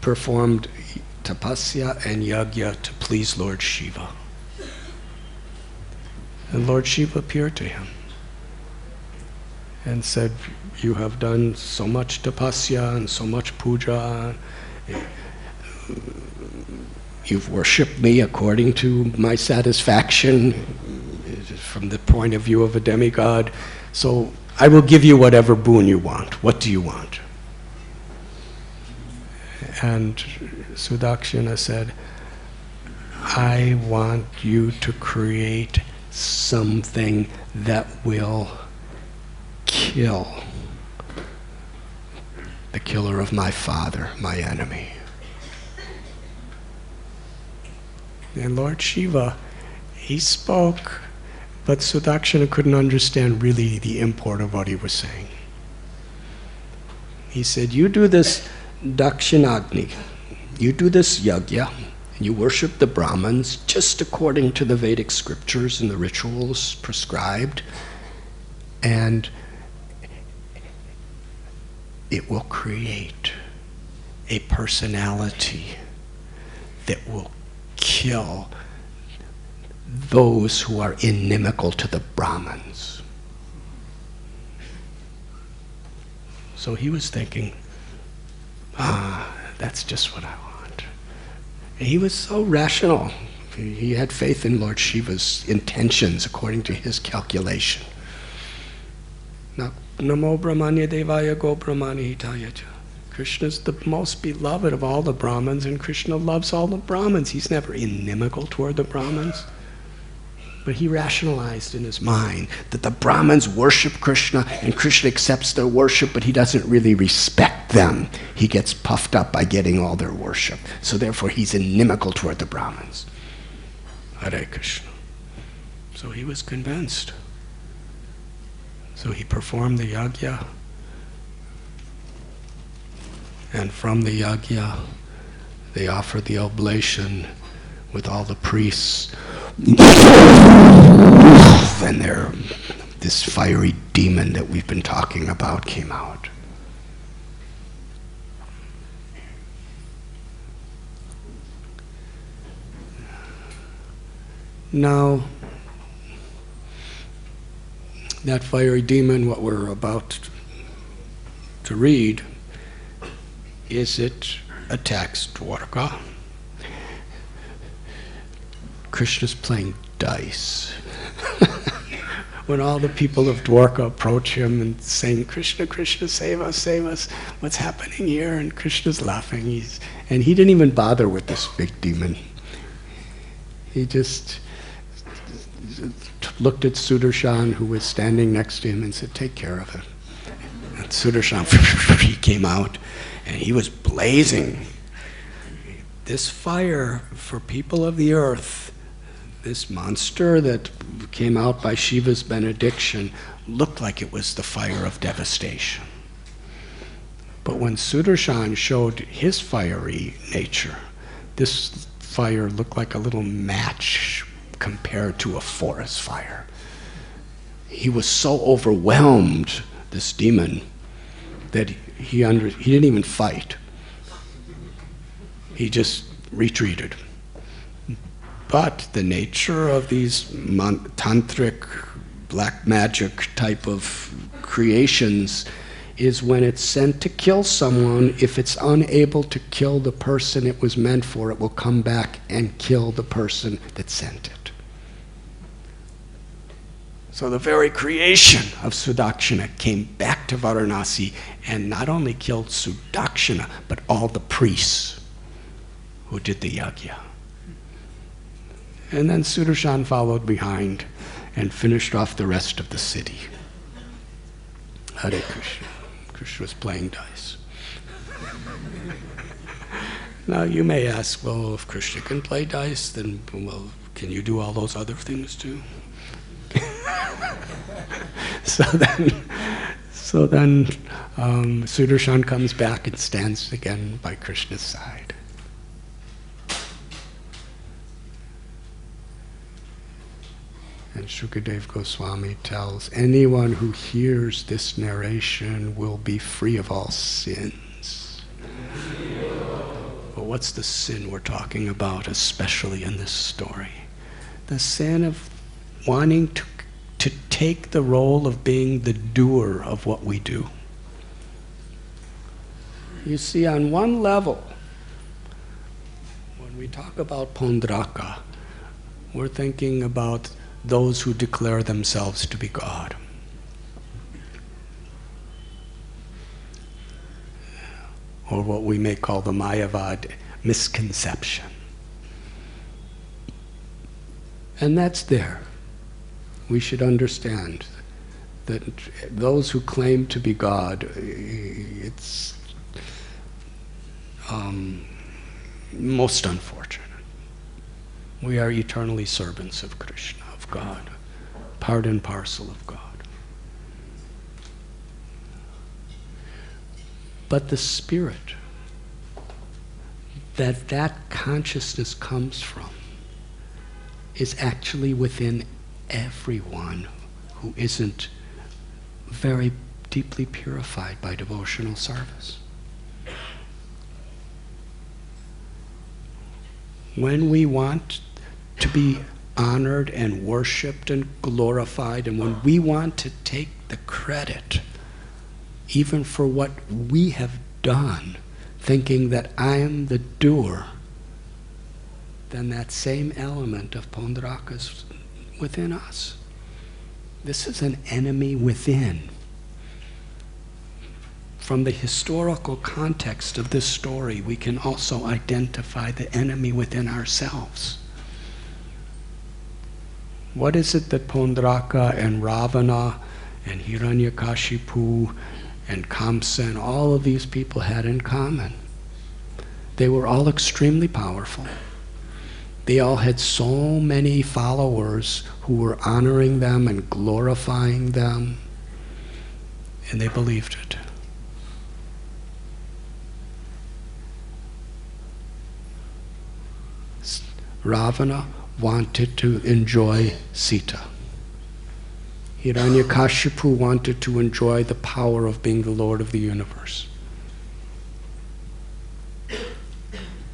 performed tapasya and yajna to please Lord Shiva. And Lord Shiva appeared to him and said, you have done so much tapasya and so much puja. You've worshipped me according to my satisfaction from the point of view of a demigod. So I will give you whatever boon you want. What do you want? And Sudakshana said, I want you to create something that will kill the killer of my father, my enemy. And Lord Shiva, he spoke, but Sudakshana couldn't understand really the import of what he was saying. He said, you do this Dakshinagni, you do this yajna, you worship the Brahmins just according to the Vedic scriptures and the rituals prescribed, and it will create a personality that will kill those who are inimical to the Brahmins. So he was thinking, that's just what I want. And he was so rational. He had faith in Lord Shiva's intentions according to his calculation. Namo Brahmanya Devaya Go Brahmani Hitaya. Krishna's the most beloved of all the Brahmins, and Krishna loves all the Brahmins. He's never inimical toward the Brahmins. But he rationalized in his mind that the Brahmins worship Krishna, and Krishna accepts their worship, but he doesn't really respect them. He gets puffed up by getting all their worship. So therefore he's inimical toward the Brahmins. Hare Krishna. So he was convinced. So he performed the yajna. And from the yajna, they offered the oblation with all the priests. And this fiery demon that we've been talking about came out. Now, that fiery demon, what we're about to read, it attacks Dwarka. Krishna's playing dice. When all the people of Dwarka approach him and saying, Krishna, Krishna, save us, what's happening here? And Krishna's laughing. And he didn't even bother with this big demon. He just looked at Sudarshan, who was standing next to him, and said, "Take care of it." And Sudarshan, he came out, and he was blazing. This fire for people of the earth, this monster that came out by Shiva's benediction, looked like it was the fire of devastation. But when Sudarshan showed his fiery nature, this fire looked like a little match compared to a forest fire. He was so overwhelmed, this demon, that he didn't even fight. He just retreated. But the nature of these tantric, black magic type of creations is when it's sent to kill someone, if it's unable to kill the person it was meant for, it will come back and kill the person that sent it. So the very creation of Sudakshina came back to Varanasi and not only killed Sudakshina, but all the priests who did the yajna. And then Sudarshan followed behind and finished off the rest of the city. Hare Krishna. Krishna was playing dice. Now you may ask, well, if Krishna can play dice, then, well, can you do all those other things too? So then Sudarshan comes back and stands again by Krishna's side. And Shukadev Goswami tells, anyone who hears this narration will be free of all sins. But what's the sin we're talking about, especially in this story? The sin of wanting to take the role of being the doer of what we do. You see, on one level, when we talk about Paundraka, we're thinking about those who declare themselves to be God. Or what we may call the Mayavad misconception. And that's there. We should understand that those who claim to be God, it's most unfortunate. We are eternally servants of Krishna, of God, part and parcel of God. But the spirit that consciousness comes from is actually within everyone who isn't very deeply purified by devotional service. When we want to be honored and worshipped and glorified, and when we want to take the credit even for what we have done, thinking that I am the doer, then that same element of Paundraka is within us. This is an enemy within. From the historical context of this story, we can also identify the enemy within ourselves. What is it that Paundraka and Ravana and Hiranyakashipu and Kamsa and all of these people had in common? They were all extremely powerful. They all had so many followers who were honoring them and glorifying them, and they believed it. Ravana wanted to enjoy Sita. Hiranyakashipu wanted to enjoy the power of being the Lord of the universe.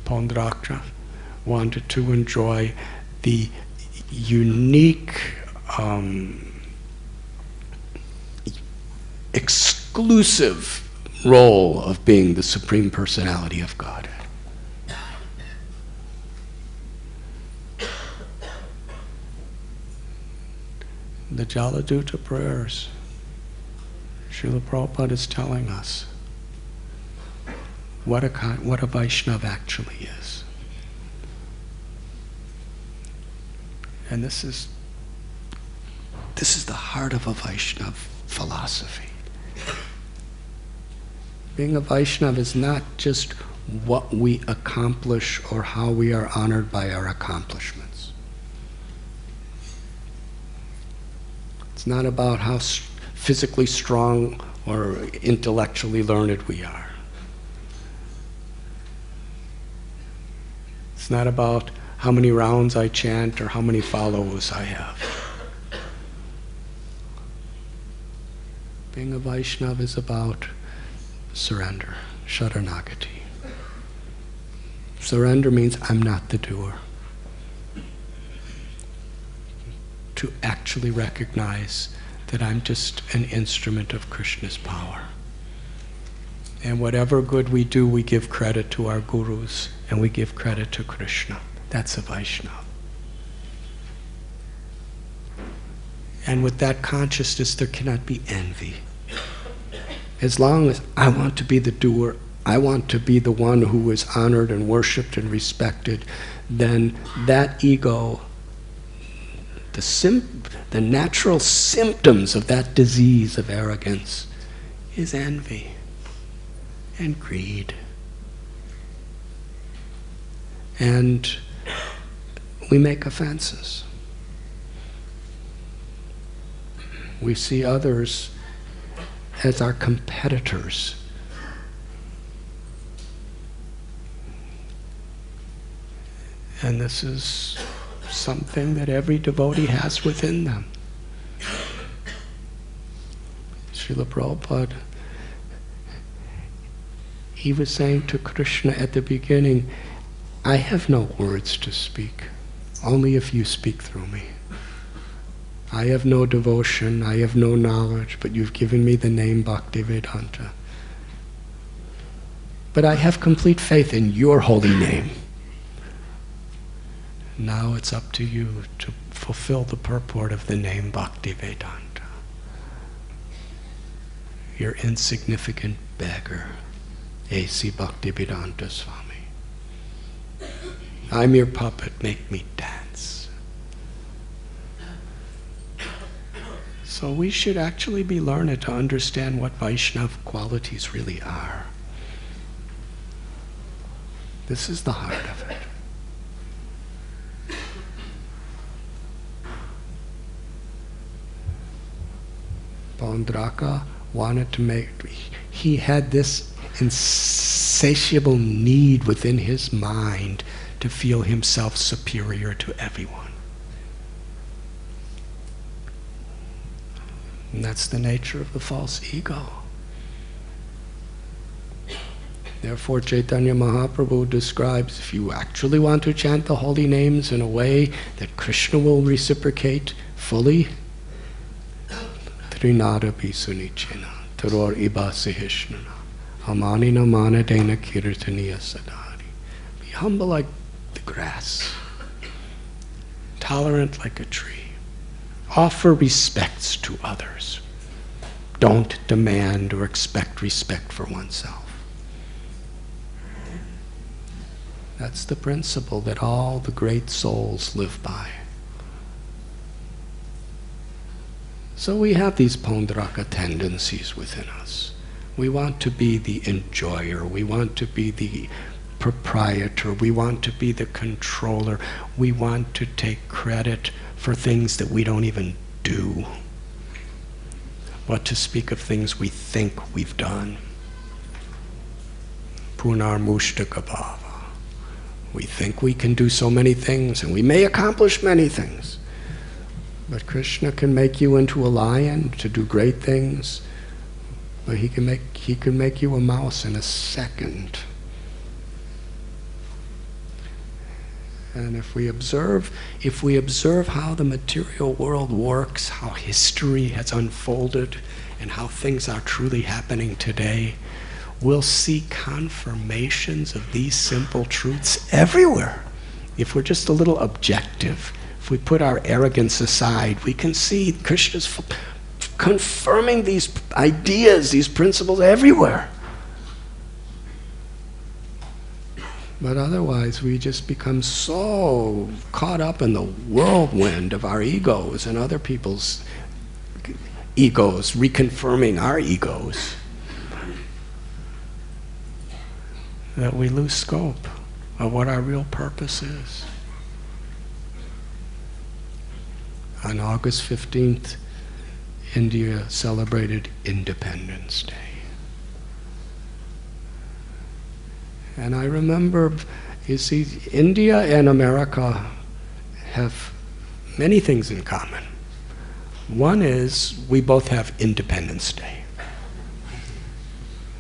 Paundraka wanted to enjoy the unique, exclusive role of being the Supreme Personality of God. The Jaladuta prayers, Srila Prabhupada is telling us what a Vaishnava actually is. And this is This is the heart of a Vaishnava philosophy. Being a Vaishnava is not just what we accomplish or how we are honored by our accomplishments. It's not about how physically strong or intellectually learned we are. It's not about how many rounds I chant or how many followers I have. Being a Vaishnava is about surrender, sharanagati. Surrender means I'm not the doer. To actually recognize that I'm just an instrument of Krishna's power. And whatever good we do, we give credit to our gurus and we give credit to Krishna. That's a Vaishnava. And with that consciousness, there cannot be envy. As long as I want to be the doer, I want to be the one who is honored and worshipped and respected, then that ego, the natural symptoms of that disease of arrogance is envy and greed. And we make offenses. We see others as our competitors. And this is something that every devotee has within them. Srila Prabhupada, he was saying to Krishna at the beginning, I have no words to speak, only if you speak through me. I have no devotion, I have no knowledge, but you've given me the name Bhaktivedanta. But I have complete faith in your holy name. Now it's up to you to fulfill the purport of the name Bhaktivedanta. You're insignificant beggar, A.C. Bhaktivedanta Swami. I'm your puppet, make me dance. So we should actually be learned to understand what Vaishnava qualities really are. This is the heart of it. Paundraka wanted to make, he had this insatiable need within his mind to feel himself superior to everyone. And that's the nature of the false ego. Therefore, Chaitanya Mahaprabhu describes, if you actually want to chant the holy names in a way that Krishna will reciprocate fully, Trinada Pisunichena, Taror Ibasihishnana, Amanina Manadena Kirtaniya Sadari. Be humble like the grass, tolerant like a tree. Offer respects to others. Don't demand or expect respect for oneself. That's the principle that all the great souls live by. So we have these Paundraka tendencies within us. We want to be the enjoyer. We want to be the proprietor. We want to be the controller. We want to take credit for things that we don't even do. What to speak of things we think we've done. Punar Mushtaka Bhava. We think we can do so many things, and we may accomplish many things. But Krishna can make you into a lion to do great things, but he can make you a mouse in a second. And if we observe how the material world works, how history has unfolded, and how things are truly happening today, we'll see confirmations of these simple truths everywhere. If we're just a little objective, if we put our arrogance aside, we can see Krishna's confirming these ideas, these principles everywhere. But otherwise, we just become so caught up in the whirlwind of our egos and other people's egos, reconfirming our egos, that we lose scope of what our real purpose is. On August 15th, India celebrated Independence Day. And I remember, you see, India and America have many things in common. One is we both have Independence Day.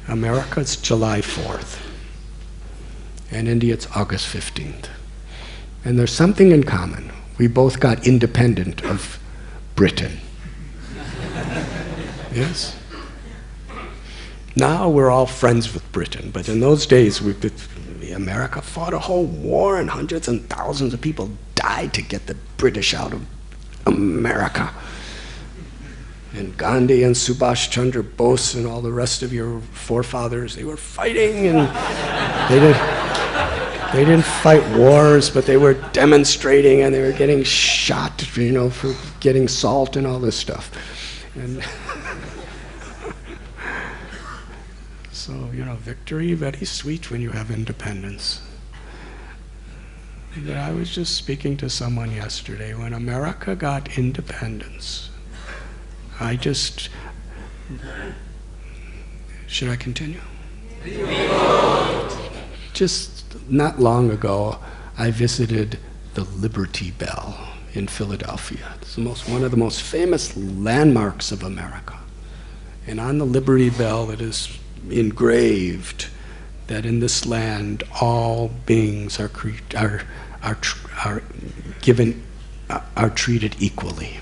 America's July 4th, and India it's August 15th. And there's something in common. We both got independent of Britain. Yes? Now we're all friends with Britain, but in those days, America fought a whole war and hundreds and thousands of people died to get the British out of America. And Gandhi and Subhash Chandra Bose and all the rest of your forefathers, they were fighting, and they didn't fight wars, but they were demonstrating, and they were getting shot, for getting salt and all this stuff. And so, victory, very sweet when you have independence. But I was just speaking to someone yesterday. When America got independence, should I continue? Just not long ago, I visited the Liberty Bell in Philadelphia. It's one of the most famous landmarks of America. And on the Liberty Bell, it is engraved that in this land all beings are treated equally.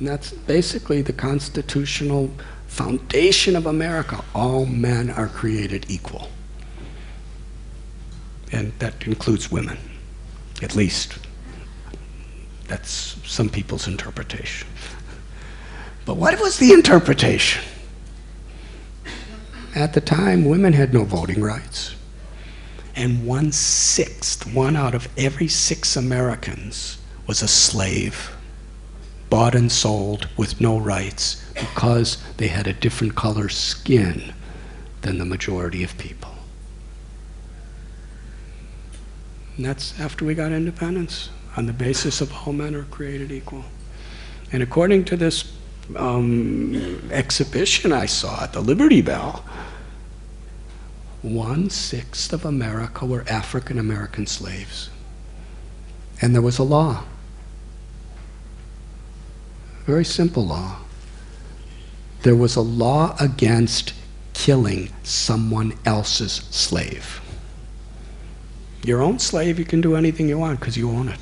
And that's basically the constitutional foundation of America. All men are created equal. And that includes women, at least. That's some people's interpretation. But what was the interpretation? At the time, women had no voting rights. And 1/6, 1 out of every 6 Americans was a slave, bought and sold with no rights because they had a different color skin than the majority of people. And that's after we got independence, on the basis of all men are created equal. And according to this exhibition I saw at the Liberty Bell, 1/6 of America were African American slaves. And there was a law. Very simple law. There was a law against killing someone else's slave. Your own slave, you can do anything you want because you own it.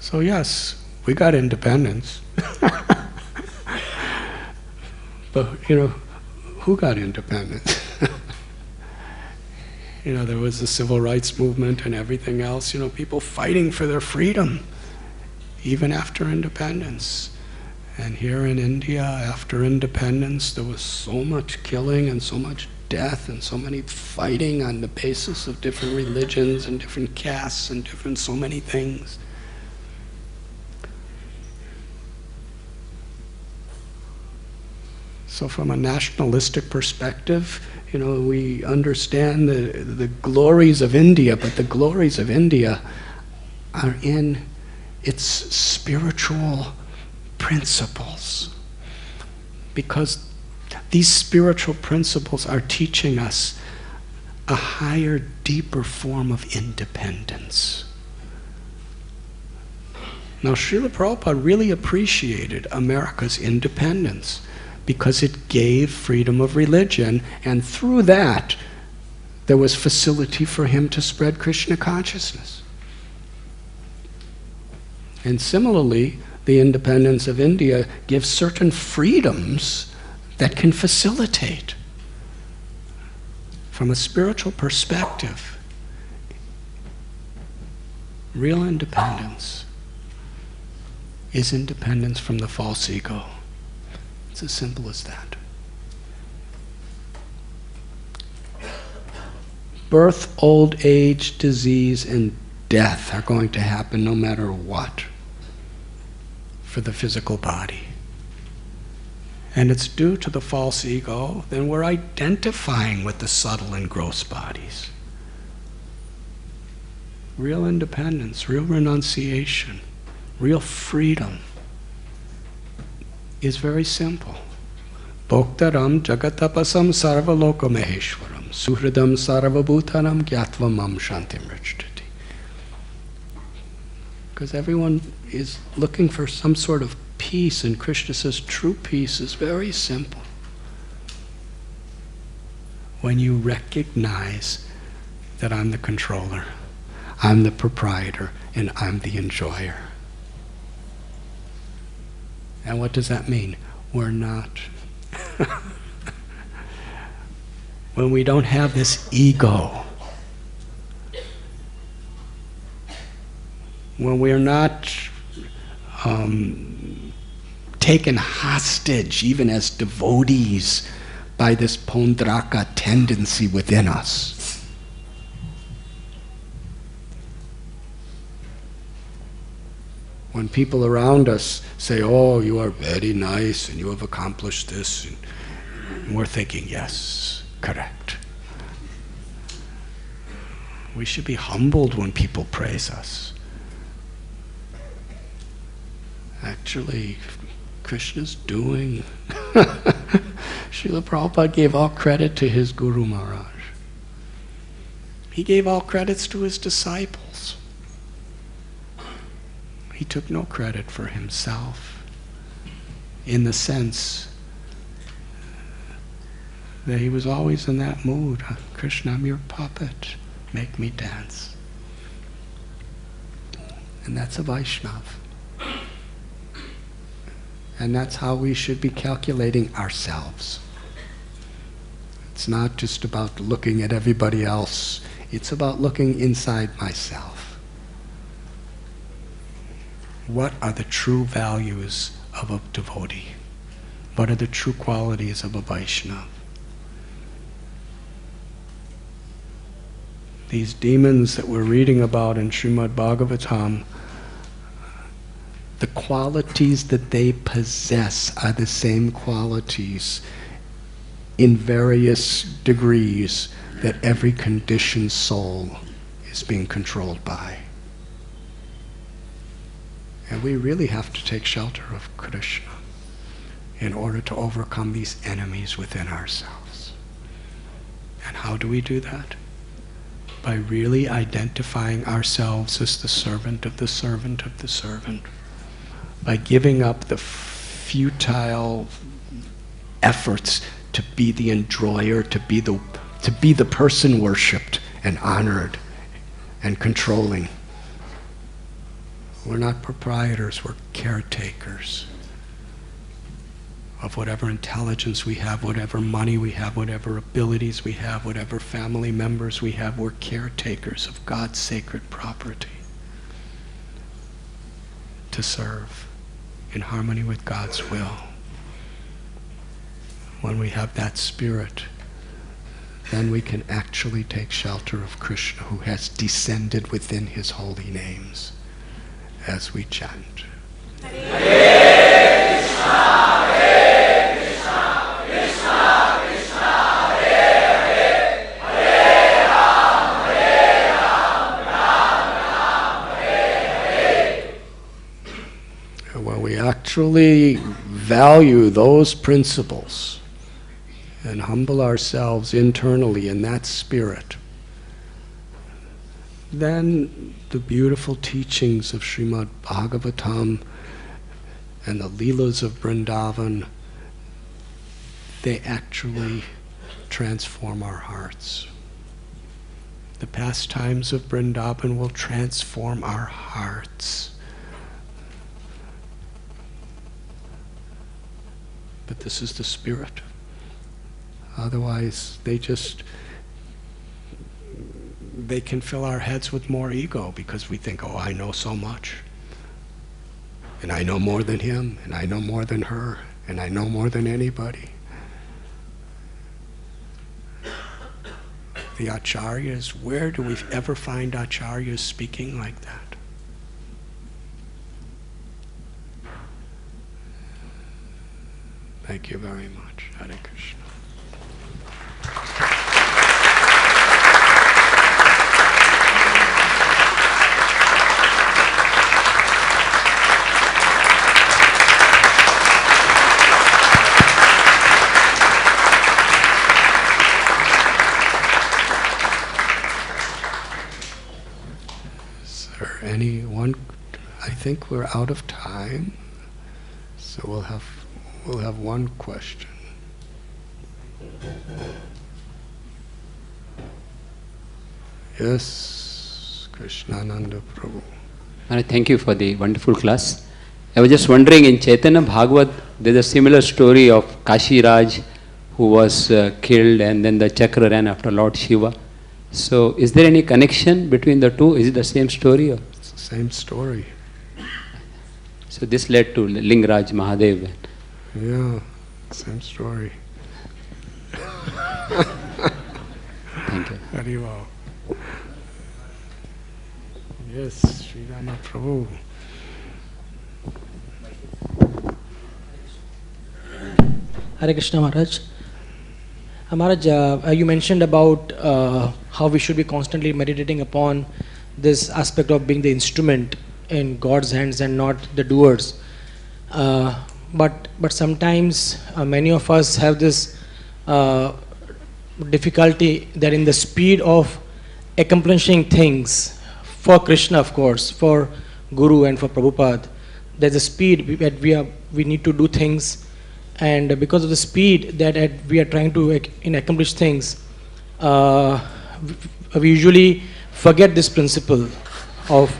So yes, we got independence. But, who got independence? There was the civil rights movement and everything else, people fighting for their freedom, even after independence. And here in India, after independence, there was so much killing and so much death and so many fighting on the basis of different religions and different castes and so many things. So from a nationalistic perspective, we understand the glories of India, but the glories of India are in its spiritual principles. Because these spiritual principles are teaching us a higher, deeper form of independence. Now, Srila Prabhupada really appreciated America's independence because it gave freedom of religion, and through that, there was facility for him to spread Krishna consciousness. And similarly, the independence of India gives certain freedoms that can facilitate. From a spiritual perspective, real independence is independence from the false ego. It's as simple as that. Birth, old age, disease, and death are going to happen no matter what for the physical body. And it's due to the false ego, then we're identifying with the subtle and gross bodies. Real independence, real renunciation, real freedom is very simple. Bhoktaram jagatapasam sarvaloka maheshwaram suhridam sarvabhutanam gyatva mam shantim rajtati. Because everyone is looking for some sort of peace, and Krishna says true peace is very simple. When you recognize that I'm the controller, I'm the proprietor, and I'm the enjoyer. And what does that mean? We're not. When we don't have this ego, when we're not taken hostage, even as devotees, by this Paundraka tendency within us. When people around us say, oh, you are very nice and you have accomplished this, and we're thinking, yes, correct. We should be humbled when people praise us. Actually, Krishna's doing. Srila Prabhupada gave all credit to his Guru Maharaj. He gave all credits to his disciples. He took no credit for himself, in the sense that he was always in that mood. Krishna, I'm your puppet. Make me dance. And that's a Vaishnava. And that's how we should be calculating ourselves. It's not just about looking at everybody else. It's about looking inside myself. What are the true values of a devotee? What are the true qualities of a Vaishnava? These demons that we're reading about in Srimad Bhagavatam, the qualities that they possess are the same qualities in various degrees that every conditioned soul is being controlled by. And we really have to take shelter of Krishna in order to overcome these enemies within ourselves. And how do we do that? By really identifying ourselves as the servant of the servant of the servant. By giving up the futile efforts to be the enjoyer, to be the person worshipped and honored and controlling. We're not proprietors, we're caretakers of whatever intelligence we have, whatever money we have, whatever abilities we have, whatever family members we have. We're caretakers of God's sacred property to serve in harmony with God's will. When we have that spirit, then we can actually take shelter of Krishna, who has descended within his holy names, as we chant. Hare Krishna, Krishna Krishna, Hare Hare, Hare Ram, Ram Hare Hare. When we actually value those principles and humble ourselves internally in that spirit, then the beautiful teachings of Srimad Bhagavatam and the Leelas of Vrindavan, they actually transform our hearts. The pastimes of Vrindavan will transform our hearts. But this is the spirit. Otherwise, they can fill our heads with more ego, because we think, oh, I know so much. And I know more than him, and I know more than her, and I know more than anybody. the acharyas. Where do we ever find acharyas speaking like that? Thank you very much. Hare Krishna. Is there anyone? I think we're out of time, so we'll have one question. Yes, Krishnananda Prabhu. Thank you for the wonderful class. I was just wondering, in Chaitanya Bhagavat, there's a similar story of Kashi Raj who was killed, and then the chakra ran after Lord Shiva. So, is there any connection between the two? Is it the same story? Or? It's the same story. So, this led to Lingaraj Mahadev. Yeah, same story. Thank you. Very well. Yes, Sri Rama Prabhu. Hare Krishna Maharaj. Maharaj, you mentioned about how we should be constantly meditating upon this aspect of being the instrument in God's hands and not the doers. But sometimes many of us have this difficulty that in the speed of accomplishing things for Krishna, of course, for Guru and for Prabhupada, there's a speed that we need to do things, and because of the speed that we are trying to accomplish things, we usually forget this principle of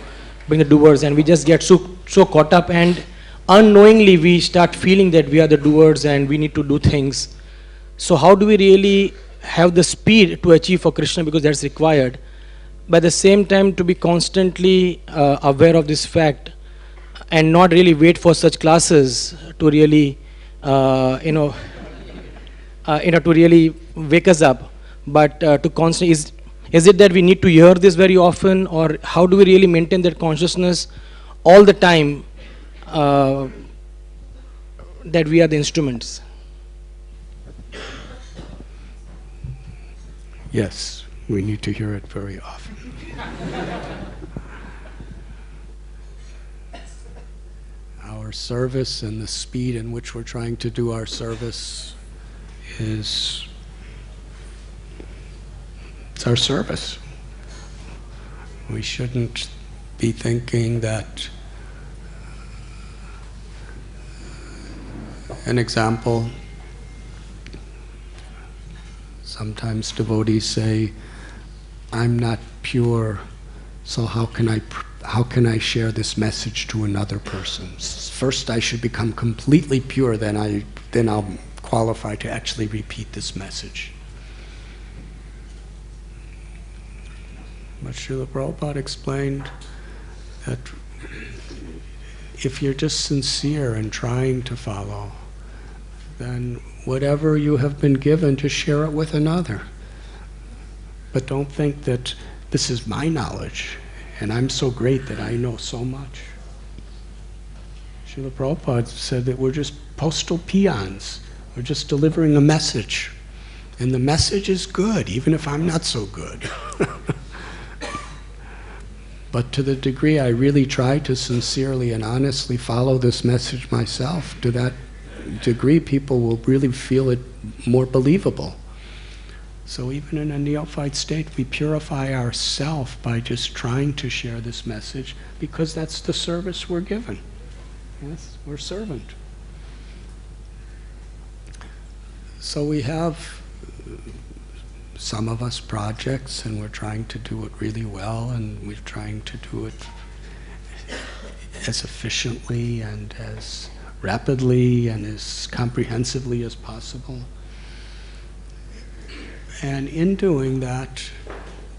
being the doers, and we just get so caught up, and unknowingly we start feeling that we are the doers and we need to do things. So how do we really have the speed to achieve for Krishna, because that's required, but at the same time to be constantly aware of this fact and not really wait for such classes to really to really wake us up, but to constantly, is it that we need to hear this very often, or how do we really maintain that consciousness all the time that we are the instruments? Yes, we need to hear it very often. Our service and the speed in which we're trying to do our service it's our service. We shouldn't be thinking that, an example, sometimes devotees say, I'm not pure, so how can I share this message to another person? First I should become completely pure, then I'll qualify to actually repeat this message. But Srila Prabhupada explained that if you're just sincere and trying to follow, then whatever you have been given, to share it with another. But don't think that this is my knowledge and I'm so great that I know so much. Srila Prabhupada said that we're just postal peons. We're just delivering a message. And the message is good, even if I'm not so good. But to the degree I really try to sincerely and honestly follow this message myself, to that degree people will really feel it more believable. So even in a neophyte state, we purify ourselves by just trying to share this message, because that's the service we're given. Yes, we're servant. So we have, some of us, projects, and we're trying to do it really well, and we're trying to do it as efficiently and as rapidly and as comprehensively as possible. And in doing that,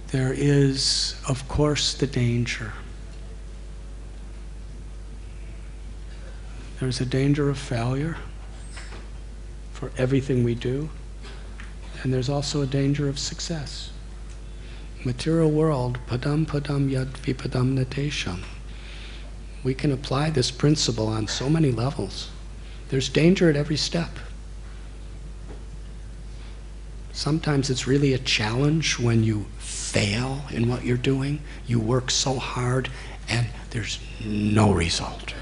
there is, of course, the danger. There's a danger of failure for everything we do, and there's also a danger of success. Material world, padam padam yad vipadam natesham. We can apply this principle on so many levels. There's danger at every step. Sometimes it's really a challenge when you fail in what you're doing. You work so hard and there's no result.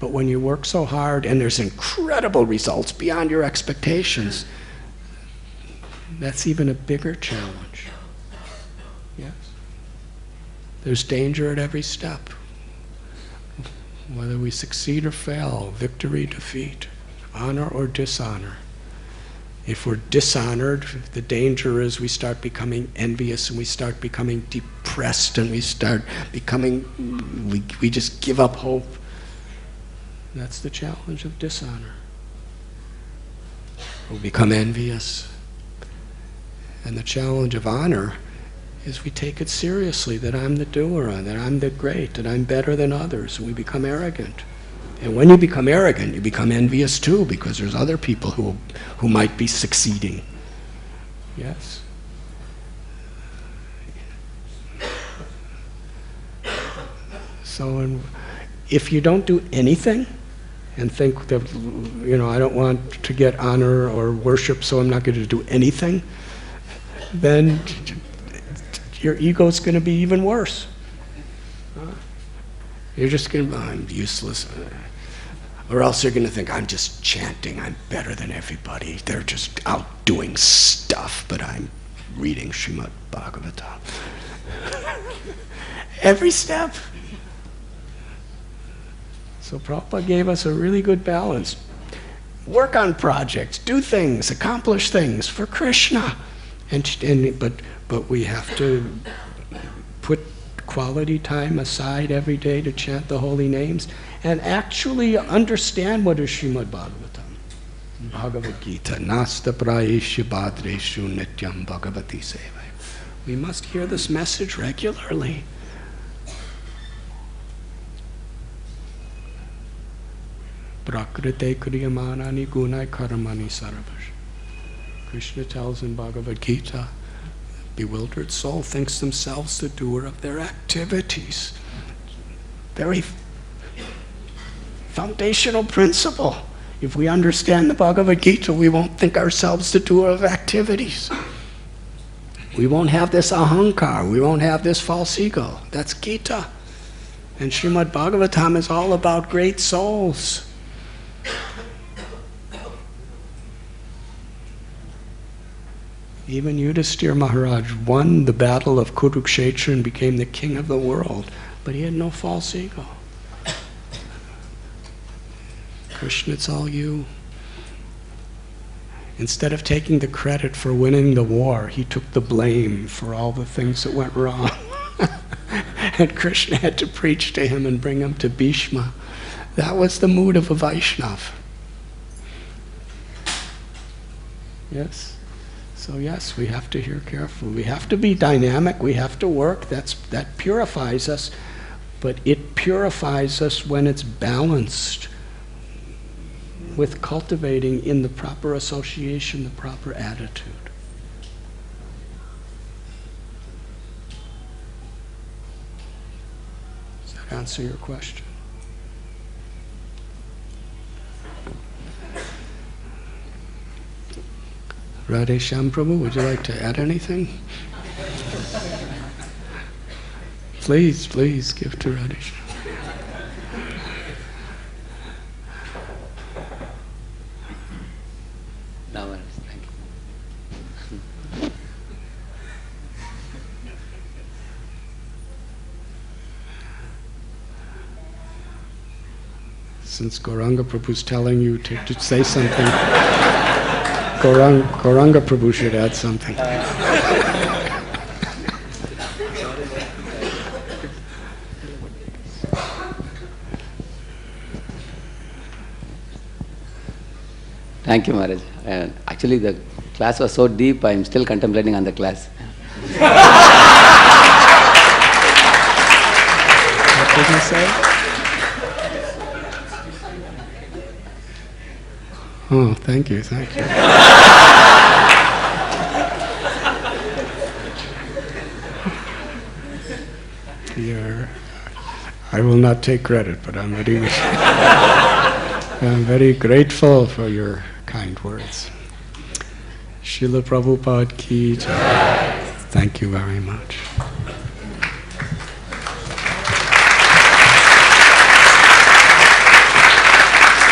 But when you work so hard and there's incredible results beyond your expectations, that's even a bigger challenge. Yes. There's danger at every step. Whether we succeed or fail, victory, defeat, honor or dishonor. If we're dishonored, the danger is we start becoming envious and we start becoming depressed and we start becoming, we just give up hope. That's the challenge of dishonor. We'll become envious. And the challenge of honor is we take it seriously, that I'm the doer, that I'm the great, that I'm better than others, and we become arrogant. And when you become arrogant, you become envious too, because there's other people who might be succeeding. Yes. So if you don't do anything and think that, I don't want to get honor or worship, so I'm not going to do anything, then your ego's going to be even worse. You're just going to, I'm useless. Or else you're going to think, I'm just chanting, I'm better than everybody. They're just out doing stuff, but I'm reading Srimad Bhagavatam. Every step. So Prabhupada gave us a really good balance. Work on projects, do things, accomplish things for Krishna. But we have to put quality time aside every day to chant the holy names and actually understand what is Srimad Bhagavatam. Bhagavad Gita, Nasta Prayeshu Bhadreshu Nityam Bhagavati Seva. We must hear this message regularly. Prakrite kriyamanani gunai karamani saravash. Krishna tells in Bhagavad Gita, bewildered soul thinks themselves the doer of their activities. Very foundational principle. If we understand the Bhagavad Gita, we won't think ourselves the doer of activities. We won't have this ahankar, we won't have this false ego. That's Gita. And Srimad Bhagavatam is all about great souls. Even Yudhisthira Maharaj won the battle of Kurukshetra and became the king of the world, but he had no false ego. Krishna, it's all you. Instead of taking the credit for winning the war, he took the blame for all the things that went wrong. And Krishna had to preach to him and bring him to Bhishma. That was the mood of a Vaishnava. Yes? So yes, we have to hear carefully. We have to be dynamic, we have to work, that purifies us, but it purifies us when it's balanced with cultivating in the proper association, the proper attitude. Does that answer your question? Radhe Shyam Prabhu, would you like to add anything? Please give to Radhe Shyam. No worries, thank you. Since Gauranga Prabhu's telling you to say something, Gauranga Prabhu should add something. Thank you, Maharaj. Actually, the class was so deep, I am still contemplating on the class. What did he say? Oh, thank you. I will not take credit, but I'm very grateful for your kind words. Srila Prabhupada ki jai. Thank you very much.